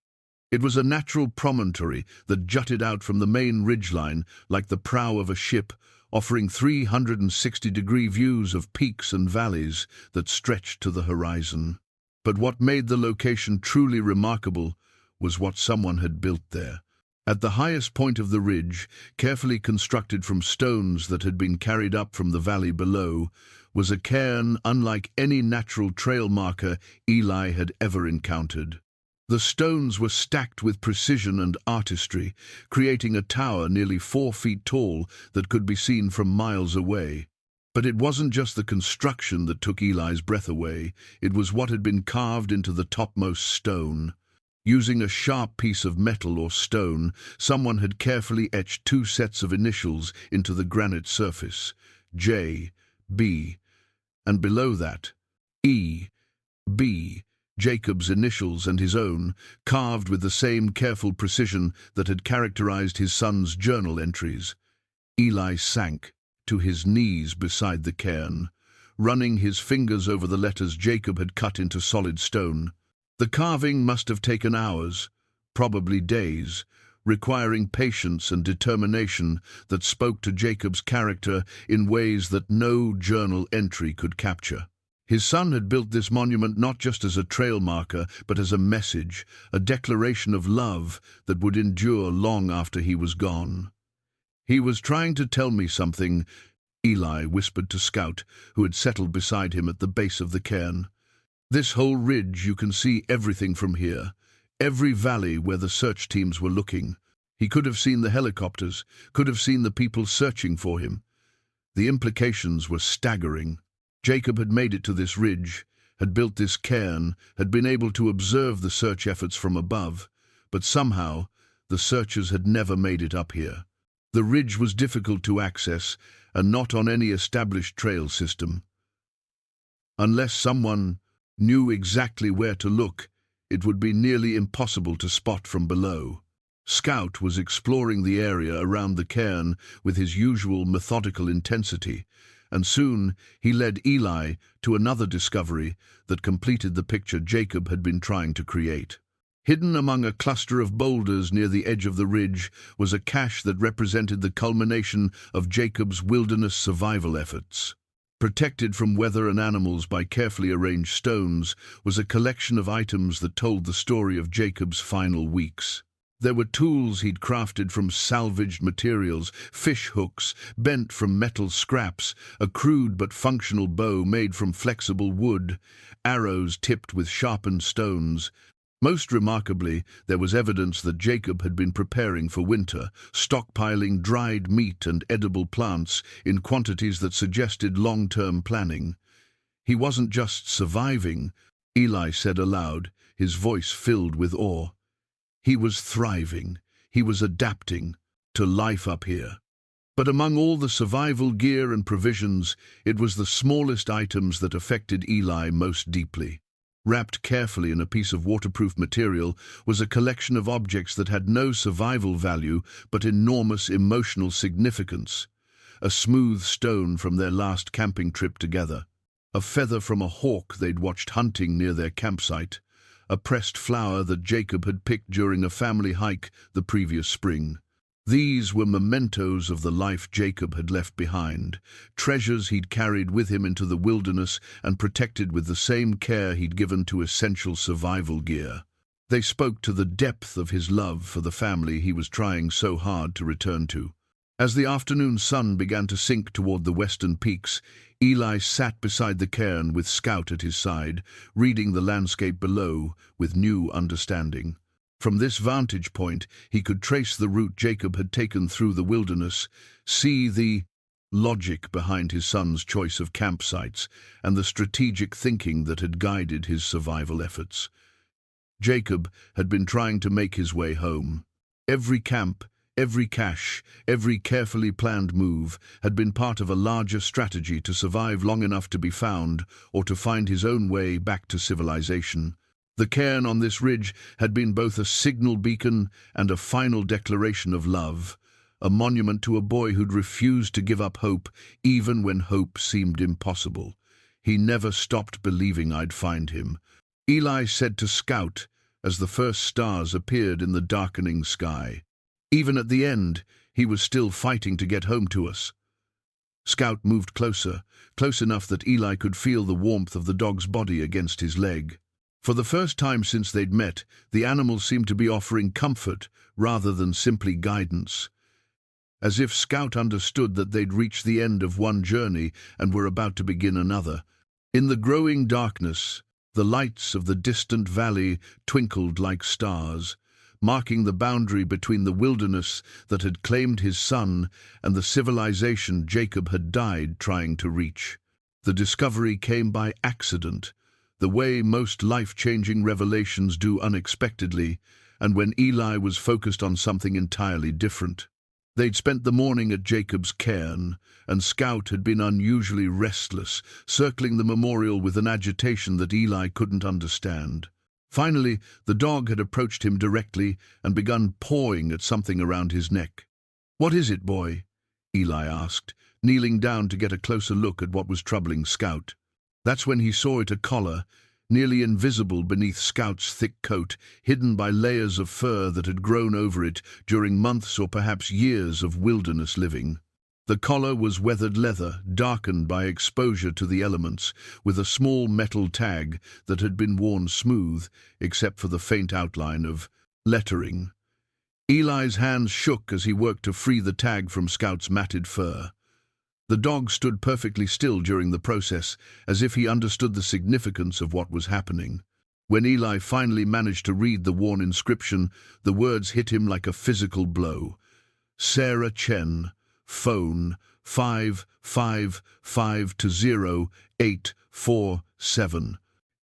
It was a natural promontory that jutted out from the main ridgeline like the prow of a ship, offering 360-degree views of peaks and valleys that stretched to the horizon. But what made the location truly remarkable was what someone had built there. At the highest point of the ridge, carefully constructed from stones that had been carried up from the valley below, was a cairn unlike any natural trail marker Eli had ever encountered. The stones were stacked with precision and artistry, creating a tower nearly 4 feet tall that could be seen from miles away. But it wasn't just the construction that took Eli's breath away, it was what had been carved into the topmost stone. Using a sharp piece of metal or stone, someone had carefully etched 2 sets of initials into the granite surface, J, B, and below that, E, B, Jacob's initials and his own, carved with the same careful precision that had characterized his son's journal entries. Eli sank to his knees beside the cairn, running his fingers over the letters Jacob had cut into solid stone. The carving must have taken hours, probably days, requiring patience and determination that spoke to Jacob's character in ways that no journal entry could capture. His son had built this monument not just as a trail marker, but as a message, a declaration of love that would endure long after he was gone. "He was trying to tell me something," Eli whispered to Scout, who had settled beside him at the base of the cairn. "This whole ridge, you can see everything from here, every valley where the search teams were looking. He could have seen the helicopters, could have seen the people searching for him." The implications were staggering. Jacob had made it to this ridge, had built this cairn, had been able to observe the search efforts from above, but somehow the searchers had never made it up here. The ridge was difficult to access and not on any established trail system. Unless someone knew exactly where to look, it would be nearly impossible to spot from below. Scout was exploring the area around the cairn with his usual methodical intensity, and soon he led Eli to another discovery that completed the picture Jacob had been trying to create. Hidden among a cluster of boulders near the edge of the ridge was a cache that represented the culmination of Jacob's wilderness survival efforts. Protected from weather and animals by carefully arranged stones was a collection of items that told the story of Jacob's final weeks. There were tools he'd crafted from salvaged materials, fish hooks bent from metal scraps, a crude but functional bow made from flexible wood, arrows tipped with sharpened stones. Most remarkably, there was evidence that Jacob had been preparing for winter, stockpiling dried meat and edible plants in quantities that suggested long-term planning. "He wasn't just surviving," Eli said aloud, his voice filled with awe. "He was thriving, he was adapting to life up here." But among all the survival gear and provisions, it was the smallest items that affected Eli most deeply. Wrapped carefully in a piece of waterproof material was a collection of objects that had no survival value but enormous emotional significance. A smooth stone from their last camping trip together, a feather from a hawk they'd watched hunting near their campsite, a pressed flower that Jacob had picked during a family hike the previous spring. These were mementos of the life Jacob had left behind, treasures he'd carried with him into the wilderness and protected with the same care he'd given to essential survival gear. They spoke to the depth of his love for the family he was trying so hard to return to. As the afternoon sun began to sink toward the western peaks, Eli sat beside the cairn with Scout at his side, reading the landscape below with new understanding. From this vantage point, he could trace the route Jacob had taken through the wilderness, see the logic behind his son's choice of campsites, and the strategic thinking that had guided his survival efforts. Jacob had been trying to make his way home. Every camp, every cache, every carefully planned move had been part of a larger strategy to survive long enough to be found or to find his own way back to civilization. The cairn on this ridge had been both a signal beacon and a final declaration of love, a monument to a boy who'd refused to give up hope even when hope seemed impossible. He never stopped believing I'd find him, Eli said to Scout as the first stars appeared in the darkening sky. Even at the end, he was still fighting to get home to us. Scout moved closer, close enough that Eli could feel the warmth of the dog's body against his leg. For the first time since they'd met, the animal seemed to be offering comfort rather than simply guidance. As if Scout understood that they'd reached the end of one journey and were about to begin another. In the growing darkness, the lights of the distant valley twinkled like stars, marking the boundary between the wilderness that had claimed his son and the civilization Jacob had died trying to reach. The discovery came by accident, the way most life-changing revelations do unexpectedly, and when Eli was focused on something entirely different. They'd spent the morning at Jacob's cairn, and Scout had been unusually restless, circling the memorial with an agitation that Eli couldn't understand. Finally, the dog had approached him directly and begun pawing at something around his neck. "What is it, boy?" Eli asked, kneeling down to get a closer look at what was troubling Scout. That's when he saw it, a collar, nearly invisible beneath Scout's thick coat, hidden by layers of fur that had grown over it during months or perhaps years of wilderness living. The collar was weathered leather, darkened by exposure to the elements, with a small metal tag that had been worn smooth, except for the faint outline of lettering. Eli's hands shook as he worked to free the tag from Scout's matted fur. The dog stood perfectly still during the process, as if he understood the significance of what was happening. When Eli finally managed to read the worn inscription, the words hit him like a physical blow. Sarah Chen, phone 555-0-847.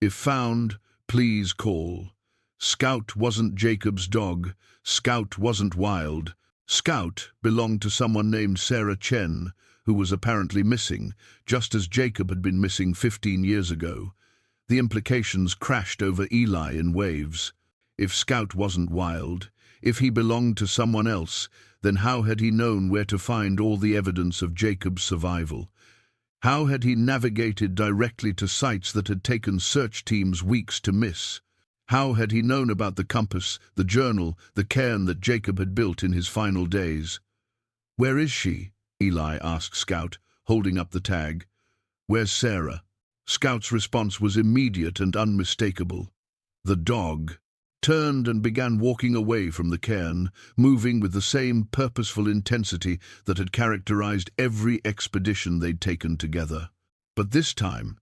If found, please call. Scout wasn't Jacob's dog. Scout wasn't wild. Scout belonged to someone named Sarah Chen, who was apparently missing, just as Jacob had been missing 15 years ago. The implications crashed over Eli in waves. If Scout wasn't wild, if he belonged to someone else, then how had he known where to find all the evidence of Jacob's survival? How had he navigated directly to sites that had taken search teams weeks to miss? How had he known about the compass, the journal, the cairn that Jacob had built in his final days? "Where is she?" Eli asked Scout, holding up the tag. "Where's Sarah?" Scout's response was immediate and unmistakable. The dog turned and began walking away from the cairn, moving with the same purposeful intensity that had characterized every expedition they'd taken together. But this time,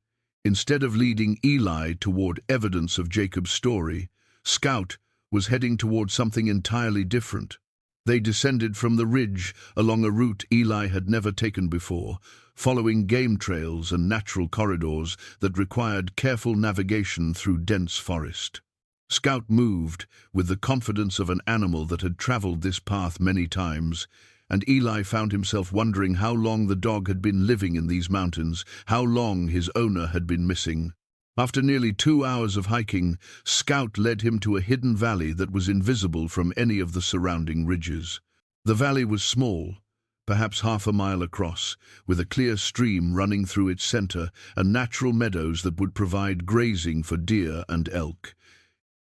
instead of leading Eli toward evidence of Jacob's story, Scout was heading toward something entirely different. They descended from the ridge along a route Eli had never taken before, following game trails and natural corridors that required careful navigation through dense forest. Scout moved with the confidence of an animal that had traveled this path many times, and Eli found himself wondering how long the dog had been living in these mountains, how long his owner had been missing. After nearly 2 hours of hiking, Scout led him to a hidden valley that was invisible from any of the surrounding ridges. The valley was small, perhaps half a mile across, with a clear stream running through its center and natural meadows that would provide grazing for deer and elk.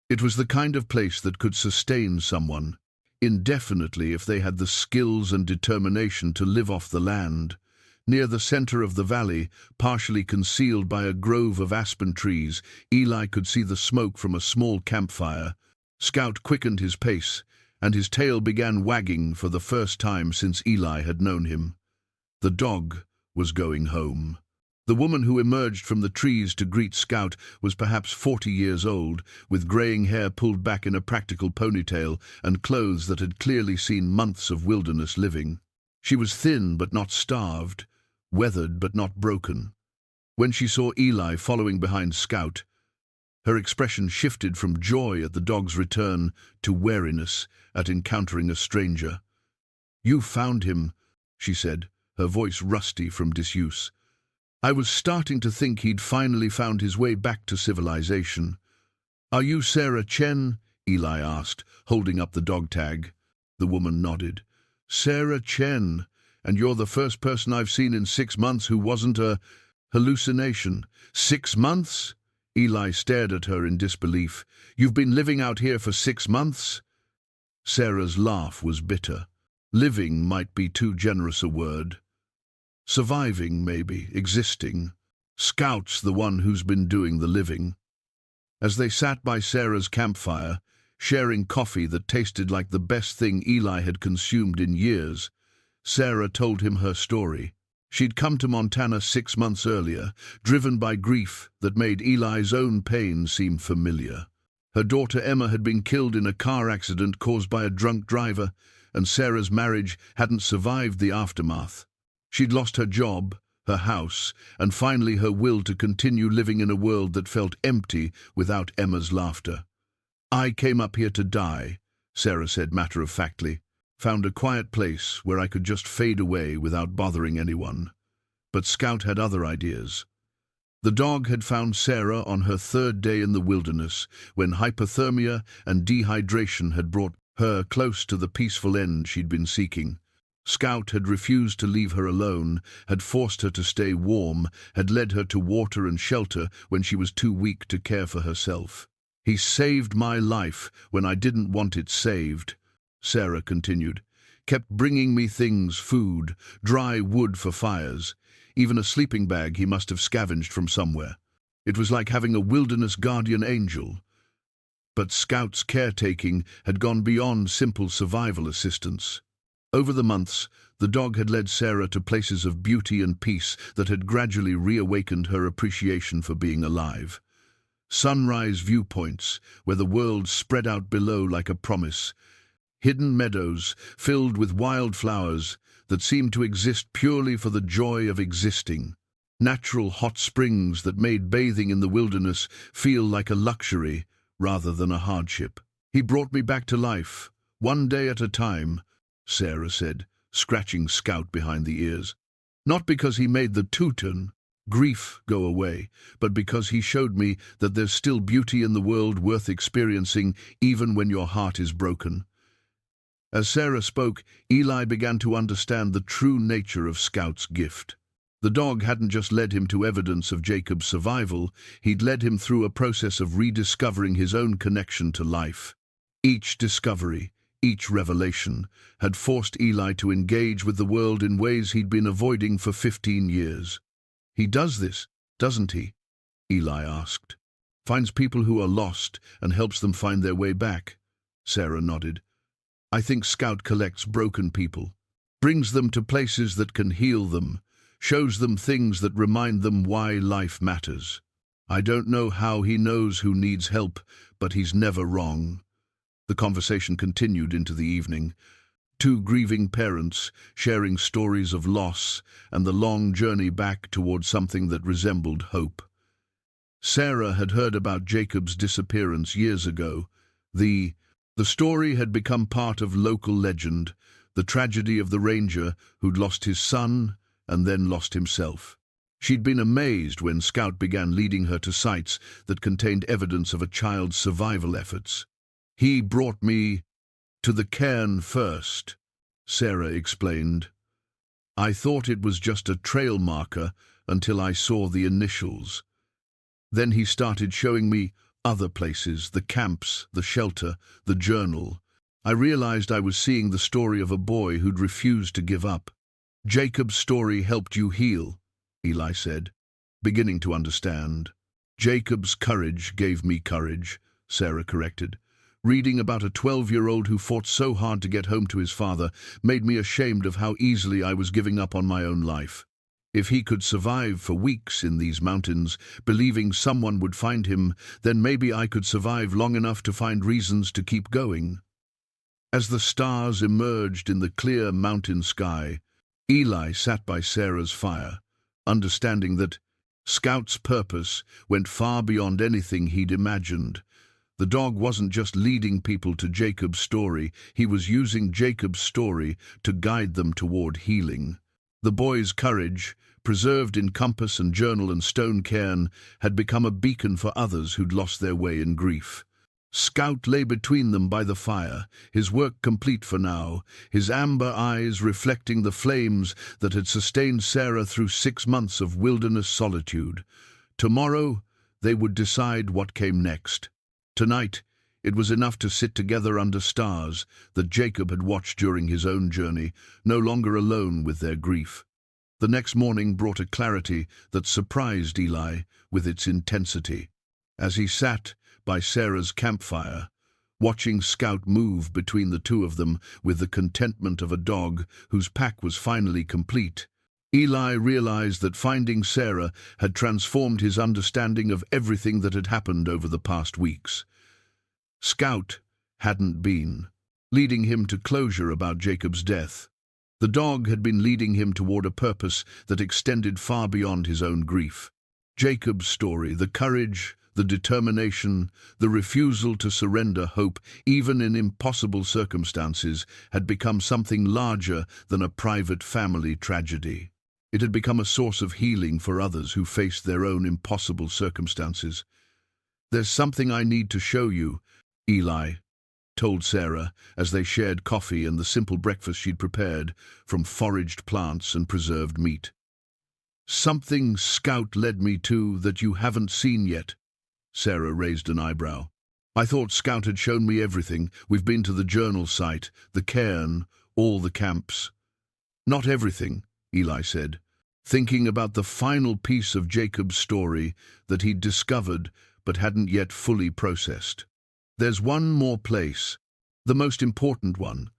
It was the kind of place that could sustain someone indefinitely if they had the skills and determination to live off the land. Near the center of the valley, partially concealed by a grove of aspen trees, Eli could see the smoke from a small campfire. Scout quickened his pace, and his tail began wagging for the first time since Eli had known him. The dog was going home. The woman who emerged from the trees to greet Scout was perhaps 40 years old, with graying hair pulled back in a practical ponytail and clothes that had clearly seen months of wilderness living. She was thin but not starved, weathered but not broken. When she saw Eli following behind Scout, her expression shifted from joy at the dog's return to wariness at encountering a stranger. "You found him," she said, her voice rusty from disuse. "I was starting to think he'd finally found his way back to civilization." "Are you Sarah Chen?" Eli asked, holding up the dog tag. The woman nodded. "Sarah Chen, and you're the first person I've seen in 6 months who wasn't a hallucination." "6 months?" Eli stared at her in disbelief. "You've been living out here for 6 months?" Sarah's laugh was bitter. Living might be too generous a word. Surviving, maybe, existing. Scout's the one who's been doing the living. As they sat by Sarah's campfire, sharing coffee that tasted like the best thing Eli had consumed in years, Sarah told him her story. She'd come to Montana 6 months earlier, driven by grief that made Eli's own pain seem familiar. Her daughter Emma had been killed in a car accident caused by a drunk driver, and Sarah's marriage hadn't survived the aftermath. She'd lost her job, her house, and finally her will to continue living in a world that felt empty without Emma's laughter. "I came up here to die," Sarah said matter-of-factly. "Found a quiet place where I could just fade away without bothering anyone." But Scout had other ideas. The dog had found Sarah on her 3rd day in the wilderness, when hypothermia and dehydration had brought her close to the peaceful end she'd been seeking. Scout had refused to leave her alone, had forced her to stay warm, had led her to water and shelter when she was too weak to care for herself. "He saved my life when I didn't want it saved," Sarah continued. "Kept bringing me things, food, dry wood for fires, even a sleeping bag he must have scavenged from somewhere. It was like having a wilderness guardian angel." But Scout's caretaking had gone beyond simple survival assistance. Over the months, the dog had led Sarah to places of beauty and peace that had gradually reawakened her appreciation for being alive. Sunrise viewpoints, where the world spread out below like a promise. Hidden meadows filled with wildflowers that seemed to exist purely for the joy of existing. Natural hot springs that made bathing in the wilderness feel like a luxury rather than a hardship. "He brought me back to life, one day at a time," Sarah said, scratching Scout behind the ears. "Not because he made the two-turn, grief go away, but because he showed me that there's still beauty in the world worth experiencing even when your heart is broken." As Sarah spoke, Eli began to understand the true nature of Scout's gift. The dog hadn't just led him to evidence of Jacob's survival, he'd led him through a process of rediscovering his own connection to life. Each discovery, each revelation, had forced Eli to engage with the world in ways he'd been avoiding for 15 years. "He does this, doesn't he?" Eli asked. "Finds people who are lost and helps them find their way back." Sarah nodded. "I think Scout collects broken people, brings them to places that can heal them, shows them things that remind them why life matters. I don't know how he knows who needs help, but he's never wrong." The conversation continued into the evening. Two grieving parents sharing stories of loss and the long journey back toward something that resembled hope. Sarah had heard about Jacob's disappearance years ago. The story had become part of local legend, the tragedy of the ranger who'd lost his son and then lost himself. She'd been amazed when Scout began leading her to sites that contained evidence of a child's survival efforts. "He brought me to the cairn first," Sarah explained. "I thought it was just a trail marker until I saw the initials. Then he started showing me other places, the camps, the shelter, the journal. I realized I was seeing the story of a boy who'd refused to give up." "Jacob's story helped you heal," Eli said, beginning to understand. "Jacob's courage gave me courage," Sarah corrected. Reading about a 12-year-old who fought so hard to get home to his father made me ashamed of how easily I was giving up on my own life. If he could survive for weeks in these mountains, believing someone would find him, then maybe I could survive long enough to find reasons to keep going. As the stars emerged in the clear mountain sky, Eli sat by Sarah's fire, understanding that Scout's purpose went far beyond anything he'd imagined. The dog wasn't just leading people to Jacob's story, he was using Jacob's story to guide them toward healing. The boy's courage, preserved in compass and journal and stone cairn, had become a beacon for others who'd lost their way in grief. Scout lay between them by the fire, his work complete for now, his amber eyes reflecting the flames that had sustained Sarah through 6 months of wilderness solitude. Tomorrow, they would decide what came next. Tonight, it was enough to sit together under stars that Jacob had watched during his own journey, no longer alone with their grief. The next morning brought a clarity that surprised Eli with its intensity. As he sat by Sarah's campfire, watching Scout move between the two of them with the contentment of a dog whose pack was finally complete, Eli realized that finding Sarah had transformed his understanding of everything that had happened over the past weeks. Scout hadn't been leading him to closure about Jacob's death. The dog had been leading him toward a purpose that extended far beyond his own grief. Jacob's story, the courage, the determination, the refusal to surrender hope, even in impossible circumstances, had become something larger than a private family tragedy. It had become a source of healing for others who faced their own impossible circumstances. "There's something I need to show you," Eli told Sarah as they shared coffee and the simple breakfast she'd prepared from foraged plants and preserved meat. "Something Scout led me to that you haven't seen yet." Sarah raised an eyebrow. "I thought Scout had shown me everything. We've been to the journal site, the cairn, all the camps." "Not everything," Eli said, thinking about the final piece of Jacob's story that he'd discovered but hadn't yet fully processed. "There's one more place, the most important one."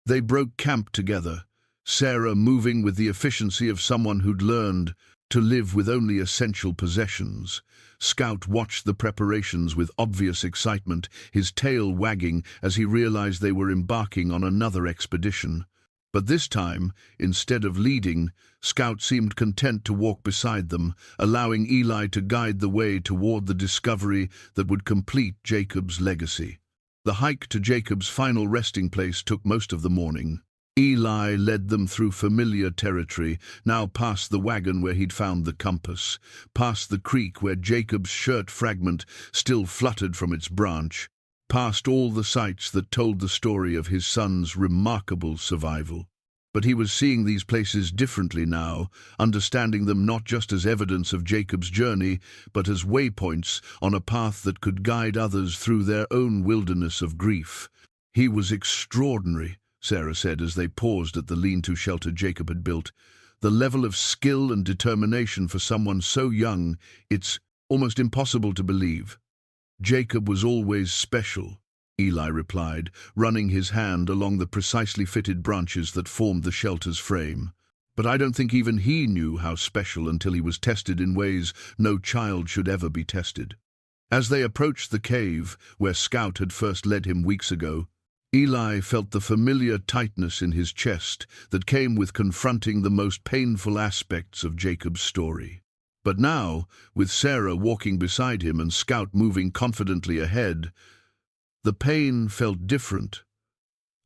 They broke camp together, Sarah moving with the efficiency of someone who'd learned to live with only essential possessions. Scout watched the preparations with obvious excitement, his tail wagging as he realized they were embarking on another expedition. But this time, instead of leading, Scout seemed content to walk beside them, allowing Eli to guide the way toward the discovery that would complete Jacob's legacy. The hike to Jacob's final resting place took most of the morning. Eli led them through familiar territory, now past the wagon where he'd found the compass, past the creek where Jacob's shirt fragment still fluttered from its branch, past all the sights that told the story of his son's remarkable survival. But he was seeing these places differently now, understanding them not just as evidence of Jacob's journey, but as waypoints on a path that could guide others through their own wilderness of grief. "He was extraordinary," Sarah said as they paused at the lean-to shelter Jacob had built. "The level of skill and determination for someone so young, it's almost impossible to believe." "Jacob was always special," Eli replied, running his hand along the precisely fitted branches that formed the shelter's frame. "But I don't think even he knew how special until he was tested in ways no child should ever be tested." As they approached the cave where Scout had first led him weeks ago, Eli felt the familiar tightness in his chest that came with confronting the most painful aspects of Jacob's story. But now, with Sarah walking beside him and Scout moving confidently ahead, the pain felt different,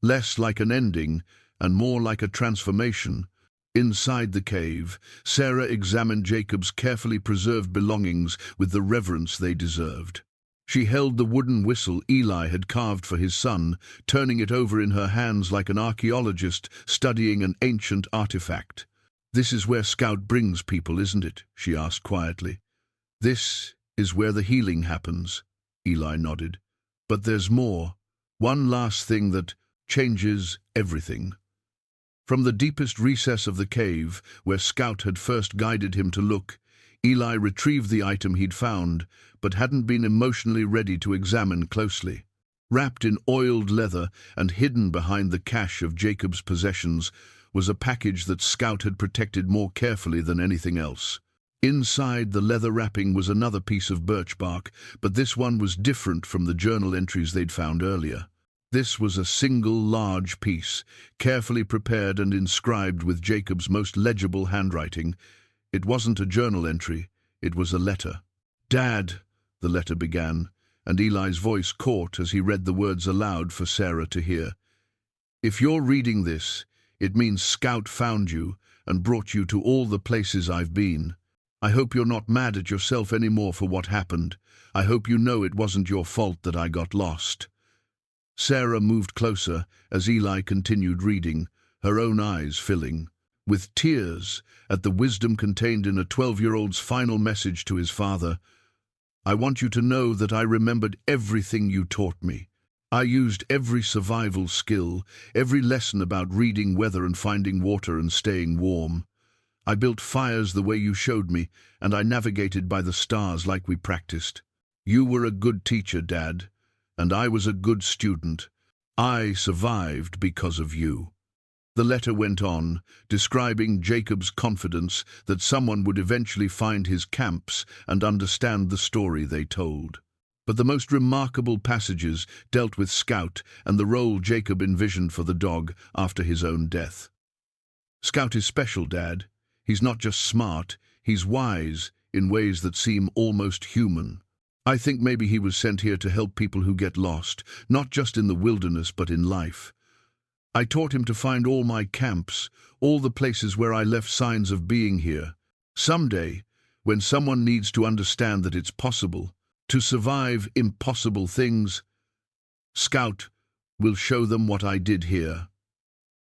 less like an ending and more like a transformation. Inside the cave, Sarah examined Jacob's carefully preserved belongings with the reverence they deserved. She held the wooden whistle Eli had carved for his son, turning it over in her hands like an archaeologist studying an ancient artifact. "This is where Scout brings people, isn't it?" she asked quietly. "This is where the healing happens," Eli nodded. "But there's more. One last thing that changes everything." From the deepest recess of the cave, where Scout had first guided him to look, Eli retrieved the item he'd found, but hadn't been emotionally ready to examine closely. Wrapped in oiled leather and hidden behind the cache of Jacob's possessions was a package that Scout had protected more carefully than anything else. Inside the leather wrapping was another piece of birch bark, but this one was different from the journal entries they'd found earlier. This was a single large piece, carefully prepared and inscribed with Jacob's most legible handwriting. It wasn't a journal entry, it was a letter. "Dad," the letter began, and Eli's voice caught as he read the words aloud for Sarah to hear. "If you're reading this, it means Scout found you and brought you to all the places I've been. I hope you're not mad at yourself anymore for what happened. I hope you know it wasn't your fault that I got lost." Sarah moved closer as Eli continued reading, her own eyes filling with tears at the wisdom contained in a 12-year-old's final message to his father. "I want you to know that I remembered everything you taught me. I used every survival skill, every lesson about reading weather and finding water and staying warm. I built fires the way you showed me, and I navigated by the stars like we practiced. You were a good teacher, Dad, and I was a good student. I survived because of you." The letter went on, describing Jacob's confidence that someone would eventually find his camps and understand the story they told. But the most remarkable passages dealt with Scout and the role Jacob envisioned for the dog after his own death. "Scout is special, Dad. He's not just smart, he's wise in ways that seem almost human. I think maybe he was sent here to help people who get lost, not just in the wilderness but in life. I taught him to find all my camps, all the places where I left signs of being here. Someday, when someone needs to understand that it's possible to survive impossible things, Scout will show them what I did here."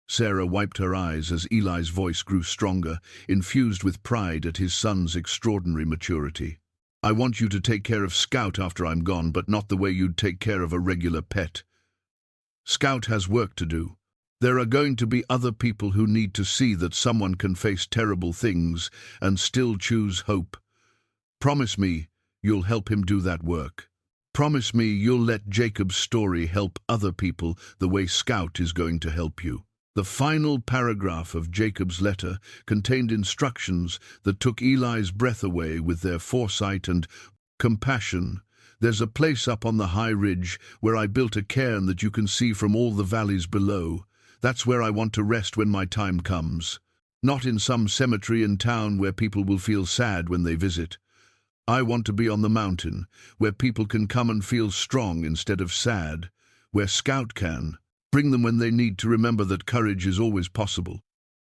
Sarah wiped her eyes as Eli's voice grew stronger, infused with pride at his son's extraordinary maturity. "I want you to take care of Scout after I'm gone, but not the way you'd take care of a regular pet. Scout has work to do. There are going to be other people who need to see that someone can face terrible things and still choose hope. Promise me you'll help him do that work. Promise me you'll let Jacob's story help other people the way Scout is going to help you." The final paragraph of Jacob's letter contained instructions that took Eli's breath away with their foresight and compassion. "There's a place up on the high ridge where I built a cairn that you can see from all the valleys below. That's where I want to rest when my time comes. Not in some cemetery in town where people will feel sad when they visit. I want to be on the mountain, where people can come and feel strong instead of sad, where Scout can bring them when they need to remember that courage is always possible."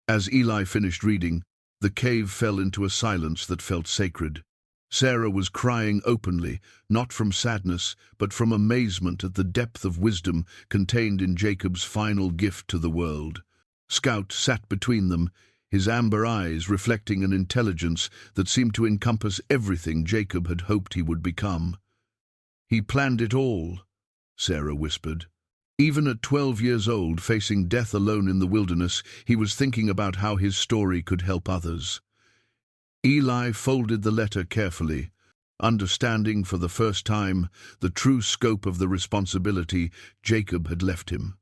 As Eli finished reading, the cave fell into a silence that felt sacred. Sarah was crying openly, not from sadness, but from amazement at the depth of wisdom contained in Jacob's final gift to the world. Scout sat between them, his amber eyes reflecting an intelligence that seemed to encompass everything Jacob had hoped he would become. "He planned it all," Sarah whispered. Even at 12 years old, facing death alone in the wilderness, he was thinking about how his story could help others. Eli folded the letter carefully, understanding for the first time the true scope of the responsibility Jacob had left him.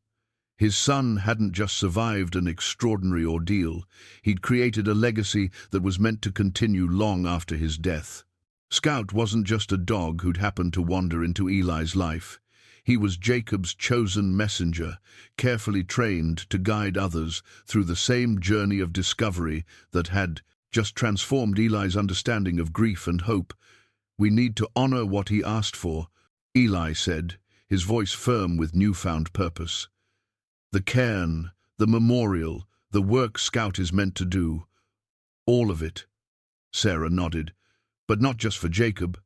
His son hadn't just survived an extraordinary ordeal, he'd created a legacy that was meant to continue long after his death. Scout wasn't just a dog who'd happened to wander into Eli's life. He was Jacob's chosen messenger, carefully trained to guide others through the same journey of discovery that had just transformed Eli's understanding of grief and hope. "We need to honor what he asked for," Eli said, his voice firm with newfound purpose. "The cairn, the memorial, the work Scout is meant to do. All of it." Sarah nodded. "But not just for Jacob.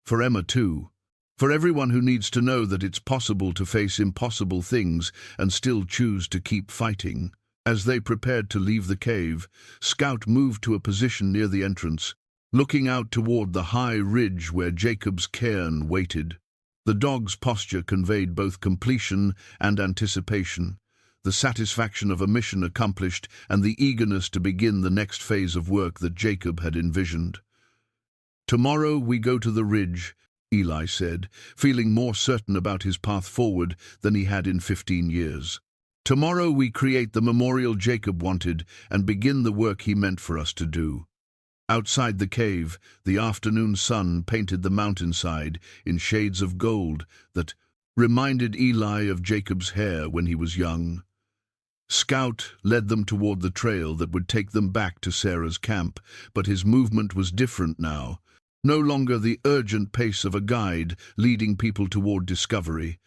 For Emma too. For everyone who needs to know that it's possible to face impossible things and still choose to keep fighting." As they prepared to leave the cave, Scout moved to a position near the entrance, looking out toward the high ridge where Jacob's cairn waited. The dog's posture conveyed both completion and anticipation, the satisfaction of a mission accomplished and the eagerness to begin the next phase of work that Jacob had envisioned. "Tomorrow we go to the ridge, Eli said, feeling more certain about his path forward than he had in 15 years. Tomorrow we create the memorial Jacob wanted and begin the work he meant for us to do. Outside the cave, the afternoon sun painted the mountainside in shades of gold that reminded Eli of Jacob's hair when he was young. Scout led them toward the trail that would take them back to Sarah's camp, but his movement was different now. No longer the urgent pace of a guide leading people toward discovery,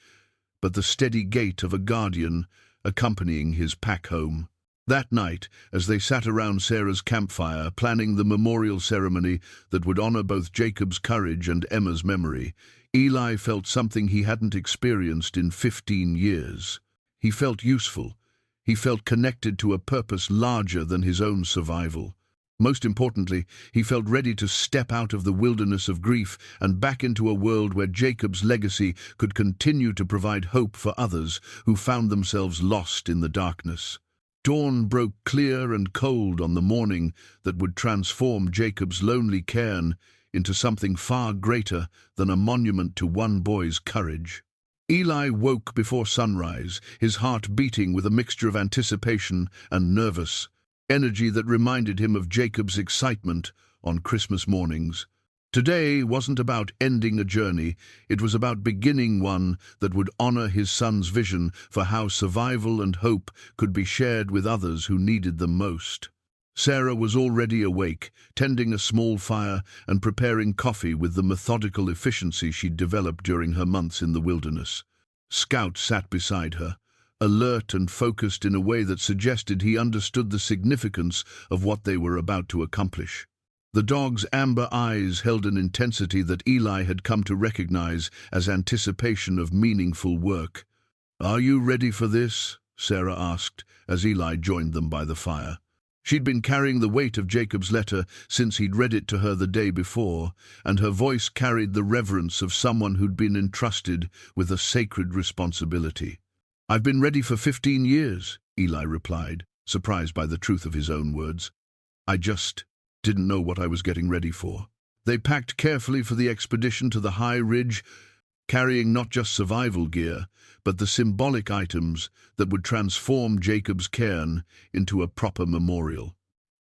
but the steady gait of a guardian accompanying his pack home. That night, as they sat around Sarah's campfire, planning the memorial ceremony that would honor both Jacob's courage and Emma's memory, Eli felt something he hadn't experienced in 15 years. He felt useful. He felt connected to a purpose larger than his own survival. Most importantly, he felt ready to step out of the wilderness of grief and back into a world where Jacob's legacy could continue to provide hope for others who found themselves lost in the darkness. Dawn broke clear and cold on the morning that would transform Jacob's lonely cairn into something far greater than a monument to one boy's courage. Eli woke before sunrise, his heart beating with a mixture of anticipation and nervous energy that reminded him of Jacob's excitement on Christmas mornings. Today wasn't about ending a journey, it was about beginning one that would honor his son's vision for how survival and hope could be shared with others who needed them most. Sarah was already awake, tending a small fire and preparing coffee with the methodical efficiency she'd developed during her months in the wilderness. Scout sat beside her, alert and focused in a way that suggested he understood the significance of what they were about to accomplish. The dog's amber eyes held an intensity that Eli had come to recognize as anticipation of meaningful work. "Are you ready for this?" Sarah asked, as Eli joined them by the fire. She'd been carrying the weight of Jacob's letter since he'd read it to her the day before, and her voice carried the reverence of someone who'd been entrusted with a sacred responsibility. "I've been ready for 15 years, Eli replied, surprised by the truth of his own words. "I just didn't know what I was getting ready for." They packed carefully for the expedition to the high ridge, carrying not just survival gear, but the symbolic items that would transform Jacob's cairn into a proper memorial.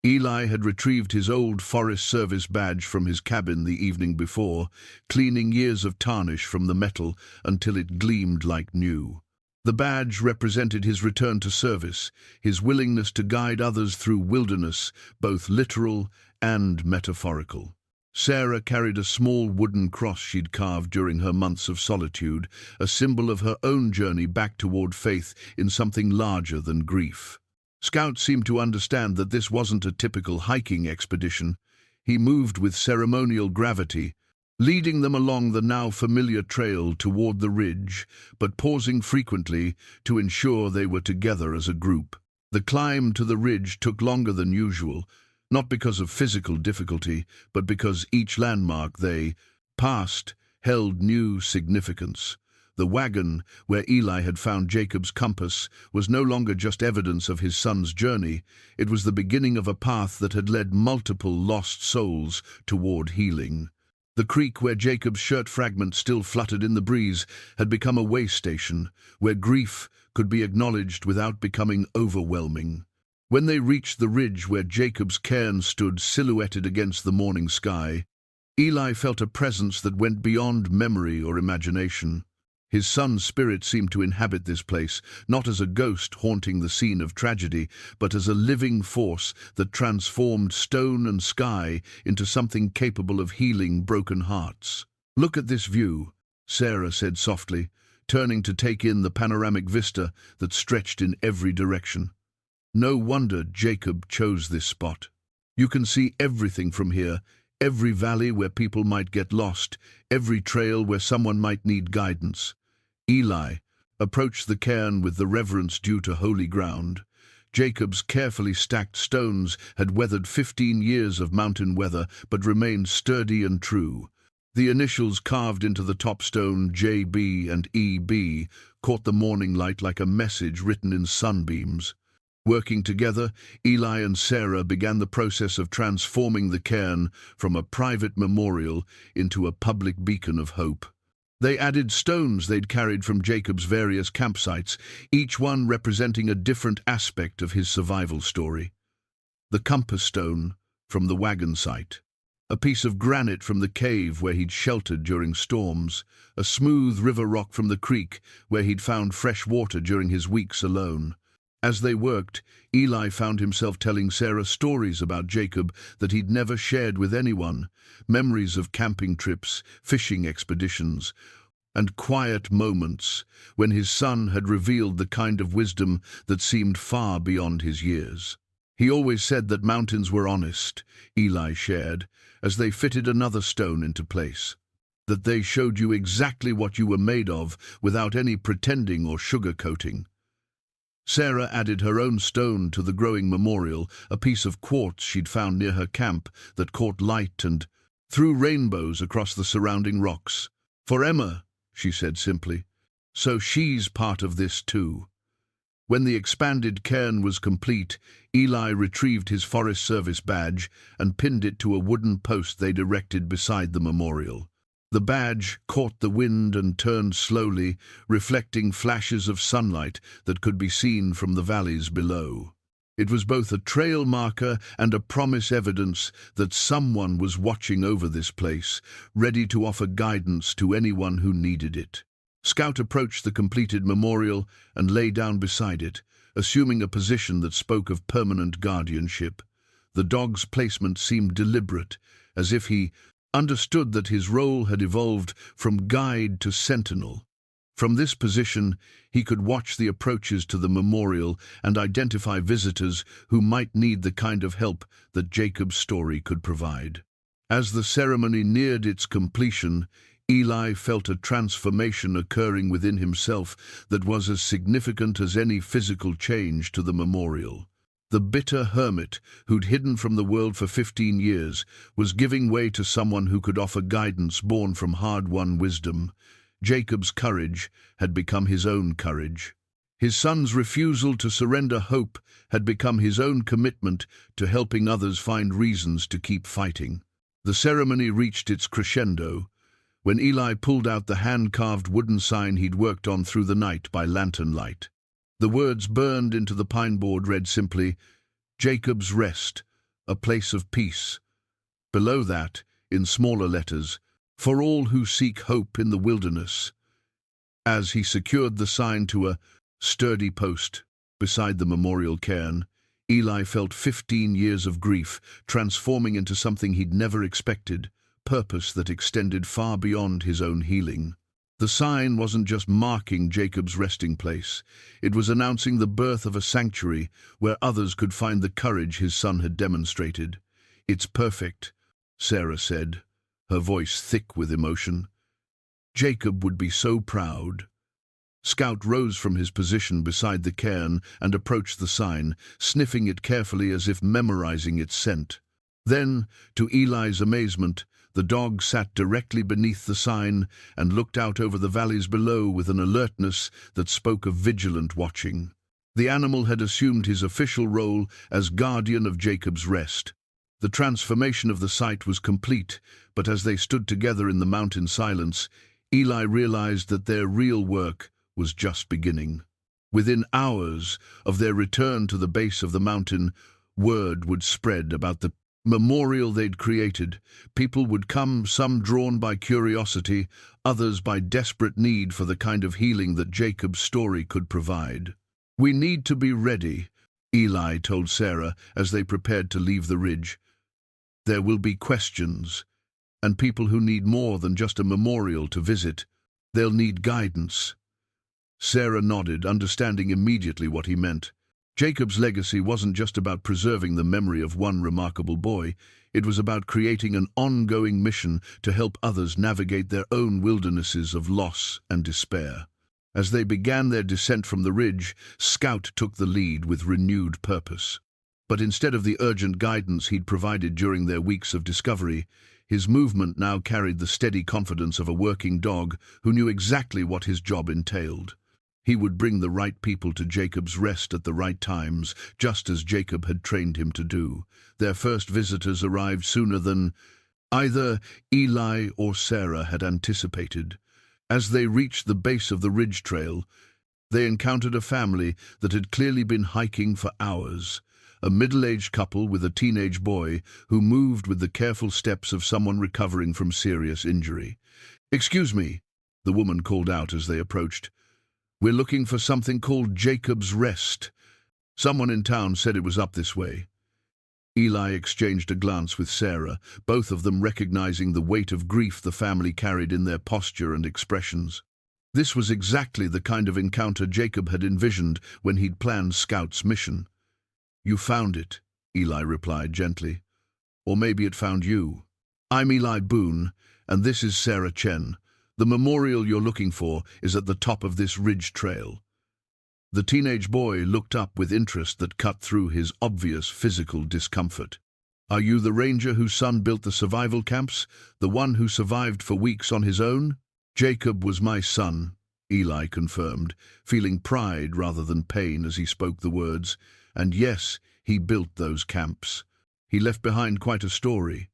Eli had retrieved his old Forest Service badge from his cabin the evening before, cleaning years of tarnish from the metal until it gleamed like new. The badge represented his return to service, his willingness to guide others through wilderness, both literal and metaphorical. Sarah carried a small wooden cross she'd carved during her months of solitude, a symbol of her own journey back toward faith in something larger than grief. Scout seemed to understand that this wasn't a typical hiking expedition. He moved with ceremonial gravity, leading them along the now familiar trail toward the ridge, but pausing frequently to ensure they were together as a group. The climb to the ridge took longer than usual, not because of physical difficulty, but because each landmark they passed held new significance. The wagon, where Eli had found Jacob's compass, was no longer just evidence of his son's journey. It was the beginning of a path that had led multiple lost souls toward healing. The creek where Jacob's shirt fragment still fluttered in the breeze had become a way station, where grief could be acknowledged without becoming overwhelming. When they reached the ridge where Jacob's cairn stood silhouetted against the morning sky, Eli felt a presence that went beyond memory or imagination. His son's spirit seemed to inhabit this place, not as a ghost haunting the scene of tragedy, but as a living force that transformed stone and sky into something capable of healing broken hearts. "Look at this view," Sarah said softly, turning to take in the panoramic vista that stretched in every direction. "No wonder Jacob chose this spot. You can see everything from here, every valley where people might get lost, every trail where someone might need guidance." Eli approached the cairn with the reverence due to holy ground. Jacob's carefully stacked stones had weathered 15 years of mountain weather, but remained sturdy and true. The initials carved into the top stone, JB and EB, caught the morning light like a message written in sunbeams. Working together, Eli and Sarah began the process of transforming the cairn from a private memorial into a public beacon of hope. They added stones they'd carried from Jacob's various campsites, each one representing a different aspect of his survival story. The compass stone from the wagon site, a piece of granite from the cave where he'd sheltered during storms, a smooth river rock from the creek where he'd found fresh water during his weeks alone. As they worked, Eli found himself telling Sarah stories about Jacob that he'd never shared with anyone, memories of camping trips, fishing expeditions, and quiet moments when his son had revealed the kind of wisdom that seemed far beyond his years. He always said that mountains were honest, Eli shared, as they fitted another stone into place. That they showed you exactly what you were made of without any pretending or sugarcoating. Sarah added her own stone to the growing memorial, a piece of quartz she'd found near her camp that caught light and threw rainbows across the surrounding rocks. "For Emma," she said simply, "so she's part of this too." When the expanded cairn was complete, Eli retrieved his Forest Service badge and pinned it to a wooden post they'd erected beside the memorial. The badge caught the wind and turned slowly, reflecting flashes of sunlight that could be seen from the valleys below. It was both a trail marker and a promise evidence that someone was watching over this place, ready to offer guidance to anyone who needed it. Scout approached the completed memorial and lay down beside it, assuming a position that spoke of permanent guardianship. The dog's placement seemed deliberate, as if he understood that his role had evolved from guide to sentinel. From this position, he could watch the approaches to the memorial and identify visitors who might need the kind of help that Jacob's story could provide. As the ceremony neared its completion, Eli felt a transformation occurring within himself that was as significant as any physical change to the memorial. The bitter hermit, who'd hidden from the world for 15 years, was giving way to someone who could offer guidance born from hard-won wisdom. Jacob's courage had become his own courage. His son's refusal to surrender hope had become his own commitment to helping others find reasons to keep fighting. The ceremony reached its crescendo when Eli pulled out the hand-carved wooden sign he'd worked on through the night by lantern light. The words burned into the pine board read simply, "Jacob's Rest, a place of peace." Below that, in smaller letters, "For all who seek hope in the wilderness." As he secured the sign to a sturdy post beside the memorial cairn, Eli felt 15 years of grief transforming into something he'd never expected, purpose that extended far beyond his own healing. The sign wasn't just marking Jacob's resting place. It was announcing the birth of a sanctuary where others could find the courage his son had demonstrated. "It's perfect," Sarah said, her voice thick with emotion. "Jacob would be so proud." Scout rose from his position beside the cairn and approached the sign, sniffing it carefully as if memorizing its scent. Then, to Eli's amazement, the dog sat directly beneath the sign and looked out over the valleys below with an alertness that spoke of vigilant watching. The animal had assumed his official role as guardian of Jacob's Rest. The transformation of the site was complete, but as they stood together in the mountain silence, Eli realized that their real work was just beginning. Within hours of their return to the base of the mountain, word would spread about the memorial they'd created. People would come, some drawn by curiosity, others by desperate need for the kind of healing that Jacob's story could provide. "We need to be ready," Eli told Sarah as they prepared to leave the ridge. "There will be questions, and people who need more than just a memorial to visit. They'll need guidance." Sarah nodded, understanding immediately what he meant. Jacob's legacy wasn't just about preserving the memory of one remarkable boy. It was about creating an ongoing mission to help others navigate their own wildernesses of loss and despair. As they began their descent from the ridge, Scout took the lead with renewed purpose. But instead of the urgent guidance he'd provided during their weeks of discovery, his movement now carried the steady confidence of a working dog who knew exactly what his job entailed. He would bring the right people to Jacob's rest at the right times, just as Jacob had trained him to do. Their first visitors arrived sooner than either Eli or Sarah had anticipated. As they reached the base of the ridge trail, they encountered a family that had clearly been hiking for hours. A middle-aged couple with a teenage boy who moved with the careful steps of someone recovering from serious injury. "Excuse me," the woman called out as they approached. "We're looking for something called Jacob's Rest. Someone in town said it was up this way." Eli exchanged a glance with Sarah, both of them recognizing the weight of grief the family carried in their posture and expressions. This was exactly the kind of encounter Jacob had envisioned when he'd planned Scout's mission. "You found it," Eli replied gently. "Or maybe it found you. I'm Eli Boone, and this is Sarah Chen. The memorial you're looking for is at the top of this ridge trail." The teenage boy looked up with interest that cut through his obvious physical discomfort. "Are you the ranger whose son built the survival camps? The one who survived for weeks on his own?" "Jacob was my son," Eli confirmed, feeling pride rather than pain as he spoke the words. "And yes, he built those camps. He left behind quite a story."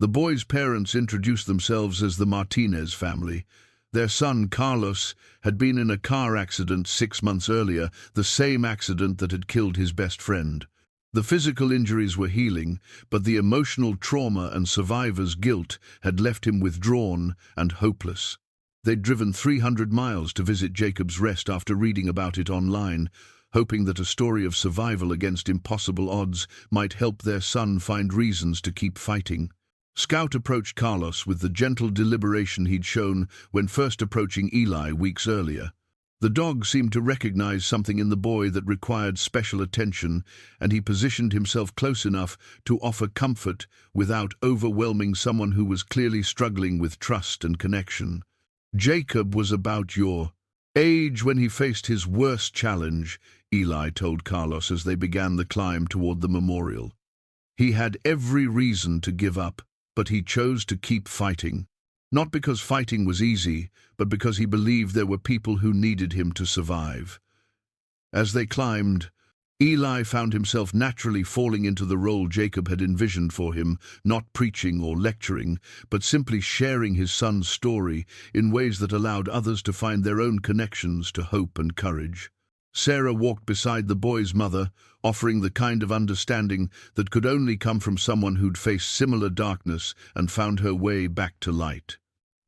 The boy's parents introduced themselves as the Martinez family. Their son, Carlos, had been in a car accident 6 months earlier, the same accident that had killed his best friend. The physical injuries were healing, but the emotional trauma and survivor's guilt had left him withdrawn and hopeless. They'd driven 300 miles to visit Jacob's Rest after reading about it online, hoping that a story of survival against impossible odds might help their son find reasons to keep fighting. Scout approached Carlos with the gentle deliberation he'd shown when first approaching Eli weeks earlier. The dog seemed to recognize something in the boy that required special attention, and he positioned himself close enough to offer comfort without overwhelming someone who was clearly struggling with trust and connection. "Jacob was about your age when he faced his worst challenge," Eli told Carlos as they began the climb toward the memorial. "He had every reason to give up, but he chose to keep fighting. Not because fighting was easy, but because he believed there were people who needed him to survive." As they climbed, Eli found himself naturally falling into the role Jacob had envisioned for him, not preaching or lecturing, but simply sharing his son's story in ways that allowed others to find their own connections to hope and courage. Sarah walked beside the boy's mother, offering the kind of understanding that could only come from someone who'd faced similar darkness and found her way back to light.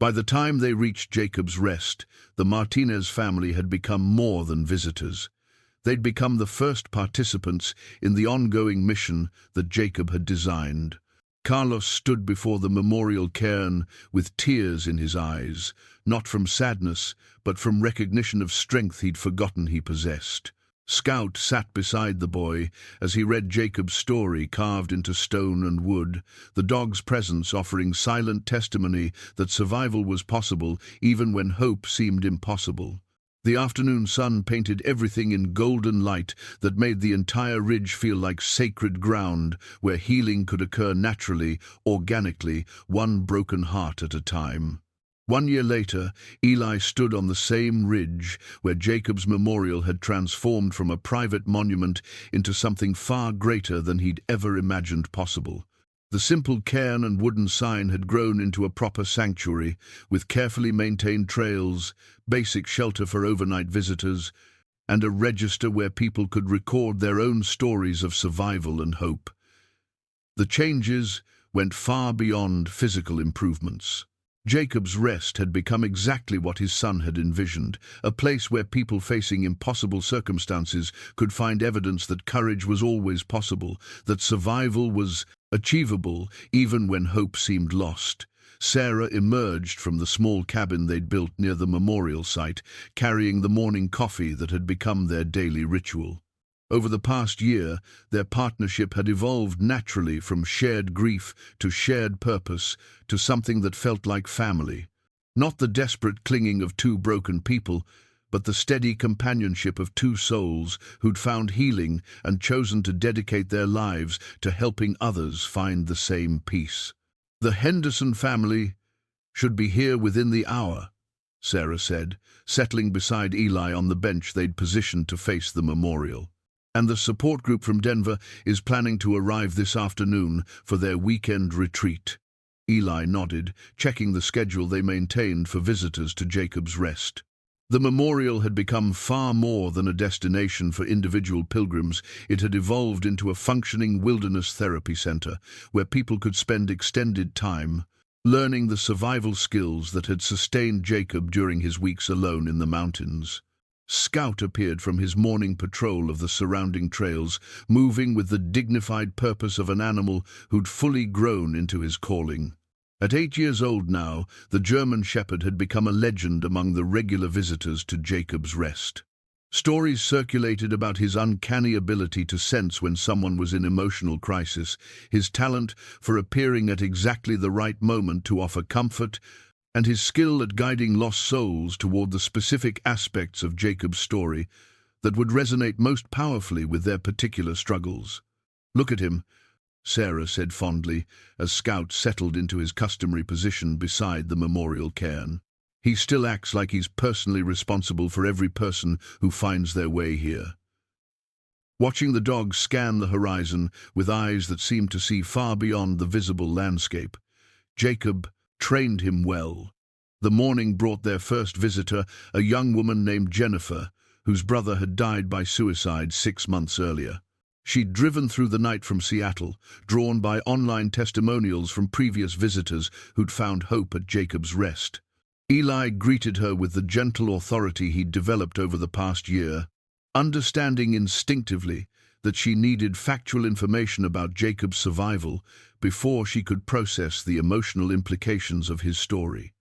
By the time they reached Jacob's Rest, the Martinez family had become more than visitors. They'd become the first participants in the ongoing mission that Jacob had designed. Carlos stood before the memorial cairn with tears in his eyes, not from sadness, but from recognition of strength he'd forgotten he possessed. Scout sat beside the boy as he read Jacob's story carved into stone and wood, the dog's presence offering silent testimony that survival was possible even when hope seemed impossible. The afternoon sun painted everything in golden light that made the entire ridge feel like sacred ground where healing could occur naturally, organically, one broken heart at a time. 1 year later, Eli stood on the same ridge where Jacob's memorial had transformed from a private monument into something far greater than he'd ever imagined possible. The simple cairn and wooden sign had grown into a proper sanctuary, with carefully maintained trails, basic shelter for overnight visitors, and a register where people could record their own stories of survival and hope. The changes went far beyond physical improvements. Jacob's Rest had become exactly what his son had envisioned, a place where people facing impossible circumstances could find evidence that courage was always possible, that survival was achievable even when hope seemed lost. Sarah emerged from the small cabin they'd built near the memorial site, carrying the morning coffee that had become their daily ritual. Over the past year, their partnership had evolved naturally from shared grief to shared purpose to something that felt like family. Not the desperate clinging of two broken people, but the steady companionship of two souls who'd found healing and chosen to dedicate their lives to helping others find the same peace. "The Henderson family should be here within the hour," Sarah said, settling beside Eli on the bench they'd positioned to face the memorial. "And the support group from Denver is planning to arrive this afternoon for their weekend retreat." Eli nodded, checking the schedule they maintained for visitors to Jacob's Rest. The memorial had become far more than a destination for individual pilgrims. It had evolved into a functioning wilderness therapy center where people could spend extended time learning the survival skills that had sustained Jacob during his weeks alone in the mountains. Scout appeared from his morning patrol of the surrounding trails, moving with the dignified purpose of an animal who'd fully grown into his calling. At 8 years old now, the German shepherd had become a legend among the regular visitors to Jacob's Rest. Stories circulated about his uncanny ability to sense when someone was in emotional crisis, his talent for appearing at exactly the right moment to offer comfort, and his skill at guiding lost souls toward the specific aspects of Jacob's story that would resonate most powerfully with their particular struggles. "Look at him," Sarah said fondly, as Scout settled into his customary position beside the memorial cairn. "He still acts like he's personally responsible for every person who finds their way here." Watching the dog scan the horizon with eyes that seemed to see far beyond the visible landscape, Jacob trained him well. The morning brought their first visitor, a young woman named Jennifer, whose brother had died by suicide 6 months earlier. She'd driven through the night from Seattle, drawn by online testimonials from previous visitors who'd found hope at Jacob's Rest. Eli greeted her with the gentle authority he'd developed over the past year, understanding instinctively that she needed factual information about Jacob's survival before she could process the emotional implications of his story.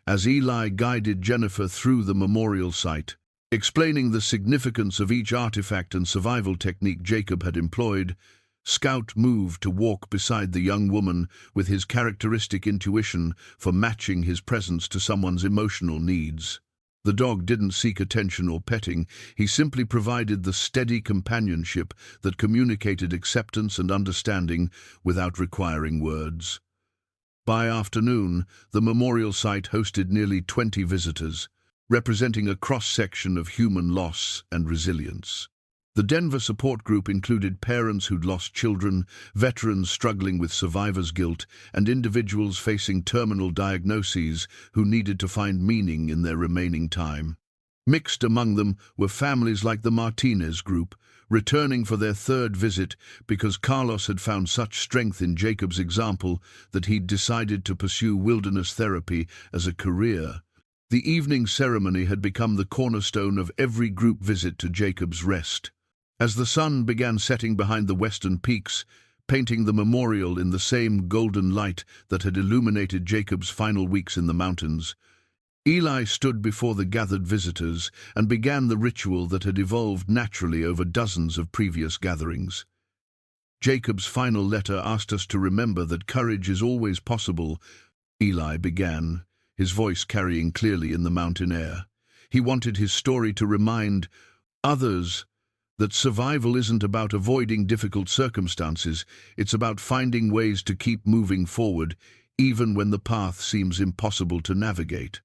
As Eli guided Jennifer through the memorial site, explaining the significance of each artifact and survival technique Jacob had employed, Scout moved to walk beside the young woman with his characteristic intuition for matching his presence to someone's emotional needs. The dog didn't seek attention or petting, he simply provided the steady companionship that communicated acceptance and understanding without requiring words. By afternoon, the memorial site hosted nearly 20 visitors, representing a cross-section of human loss and resilience. The Denver support group included parents who'd lost children, veterans struggling with survivor's guilt, and individuals facing terminal diagnoses who needed to find meaning in their remaining time. Mixed among them were families like the Martinez group, returning for their third visit because Carlos had found such strength in Jacob's example that he'd decided to pursue wilderness therapy as a career. The evening ceremony had become the cornerstone of every group visit to Jacob's Rest. As the sun began setting behind the western peaks, painting the memorial in the same golden light that had illuminated Jacob's final weeks in the mountains, Eli stood before the gathered visitors and began the ritual that had evolved naturally over dozens of previous gatherings. "Jacob's final letter asked us to remember that courage is always possible," Eli began, his voice carrying clearly in the mountain air. He wanted his story to remind others that survival isn't about avoiding difficult circumstances, it's about finding ways to keep moving forward, even when the path seems impossible to navigate.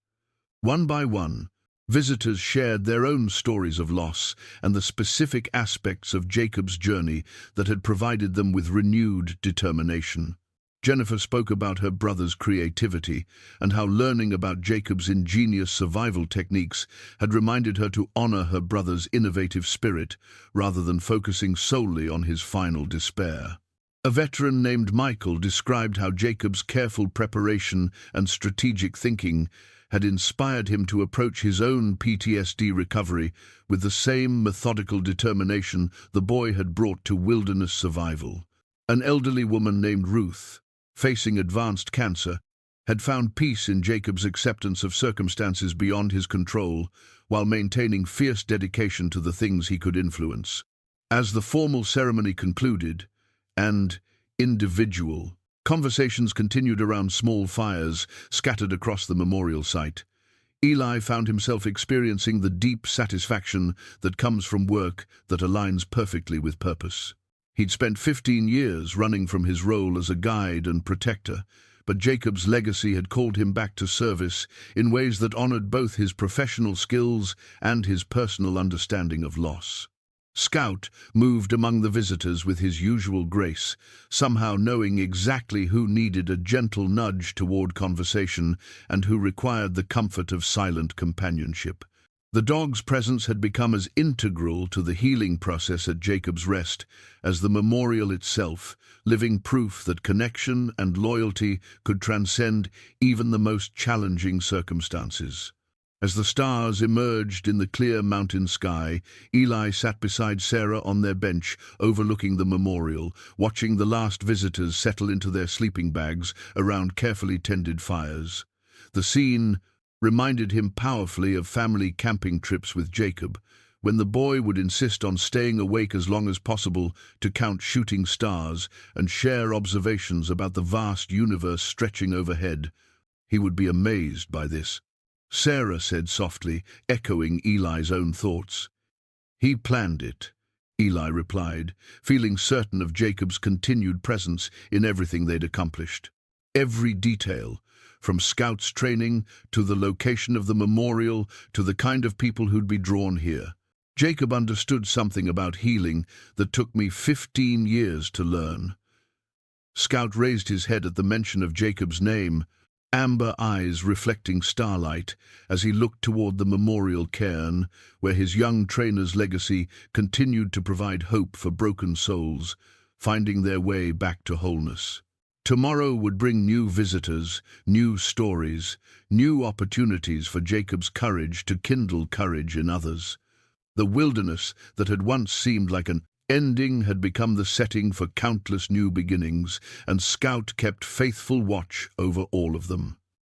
One by one, visitors shared their own stories of loss and the specific aspects of Jacob's journey that had provided them with renewed determination. Jennifer spoke about her brother's creativity and how learning about Jacob's ingenious survival techniques had reminded her to honor her brother's innovative spirit rather than focusing solely on his final despair. A veteran named Michael described how Jacob's careful preparation and strategic thinking had inspired him to approach his own PTSD recovery with the same methodical determination the boy had brought to wilderness survival. An elderly woman named Ruth, facing advanced cancer, had found peace in Jacob's acceptance of circumstances beyond his control while maintaining fierce dedication to the things he could influence. As the formal ceremony concluded, and individual conversations continued around small fires scattered across the memorial site, Eli found himself experiencing the deep satisfaction that comes from work that aligns perfectly with purpose. He'd spent 15 years running from his role as a guide and protector, but Jacob's legacy had called him back to service in ways that honored both his professional skills and his personal understanding of loss. Scout moved among the visitors with his usual grace, somehow knowing exactly who needed a gentle nudge toward conversation and who required the comfort of silent companionship. The dog's presence had become as integral to the healing process at Jacob's Rest as the memorial itself, living proof that connection and loyalty could transcend even the most challenging circumstances. As the stars emerged in the clear mountain sky, Eli sat beside Sarah on their bench overlooking the memorial, watching the last visitors settle into their sleeping bags around carefully tended fires. The scene reminded him powerfully of family camping trips with Jacob, when the boy would insist on staying awake as long as possible to count shooting stars and share observations about the vast universe stretching overhead. He would be amazed by this. Sarah said softly, echoing Eli's own thoughts. "He planned it," Eli replied, feeling certain of Jacob's continued presence in everything they'd accomplished. Every detail, from Scout's training to the location of the memorial to the kind of people who'd be drawn here. Jacob understood something about healing that took me 15 years to learn. Scout raised his head at the mention of Jacob's name, amber eyes reflecting starlight, as he looked toward the memorial cairn, where his young trainer's legacy continued to provide hope for broken souls, finding their way back to wholeness. Tomorrow would bring new visitors, new stories, new opportunities for Jacob's courage to kindle courage in others. The wilderness that had once seemed like an ending had become the setting for countless new beginnings, and Scout kept faithful watch over all of them.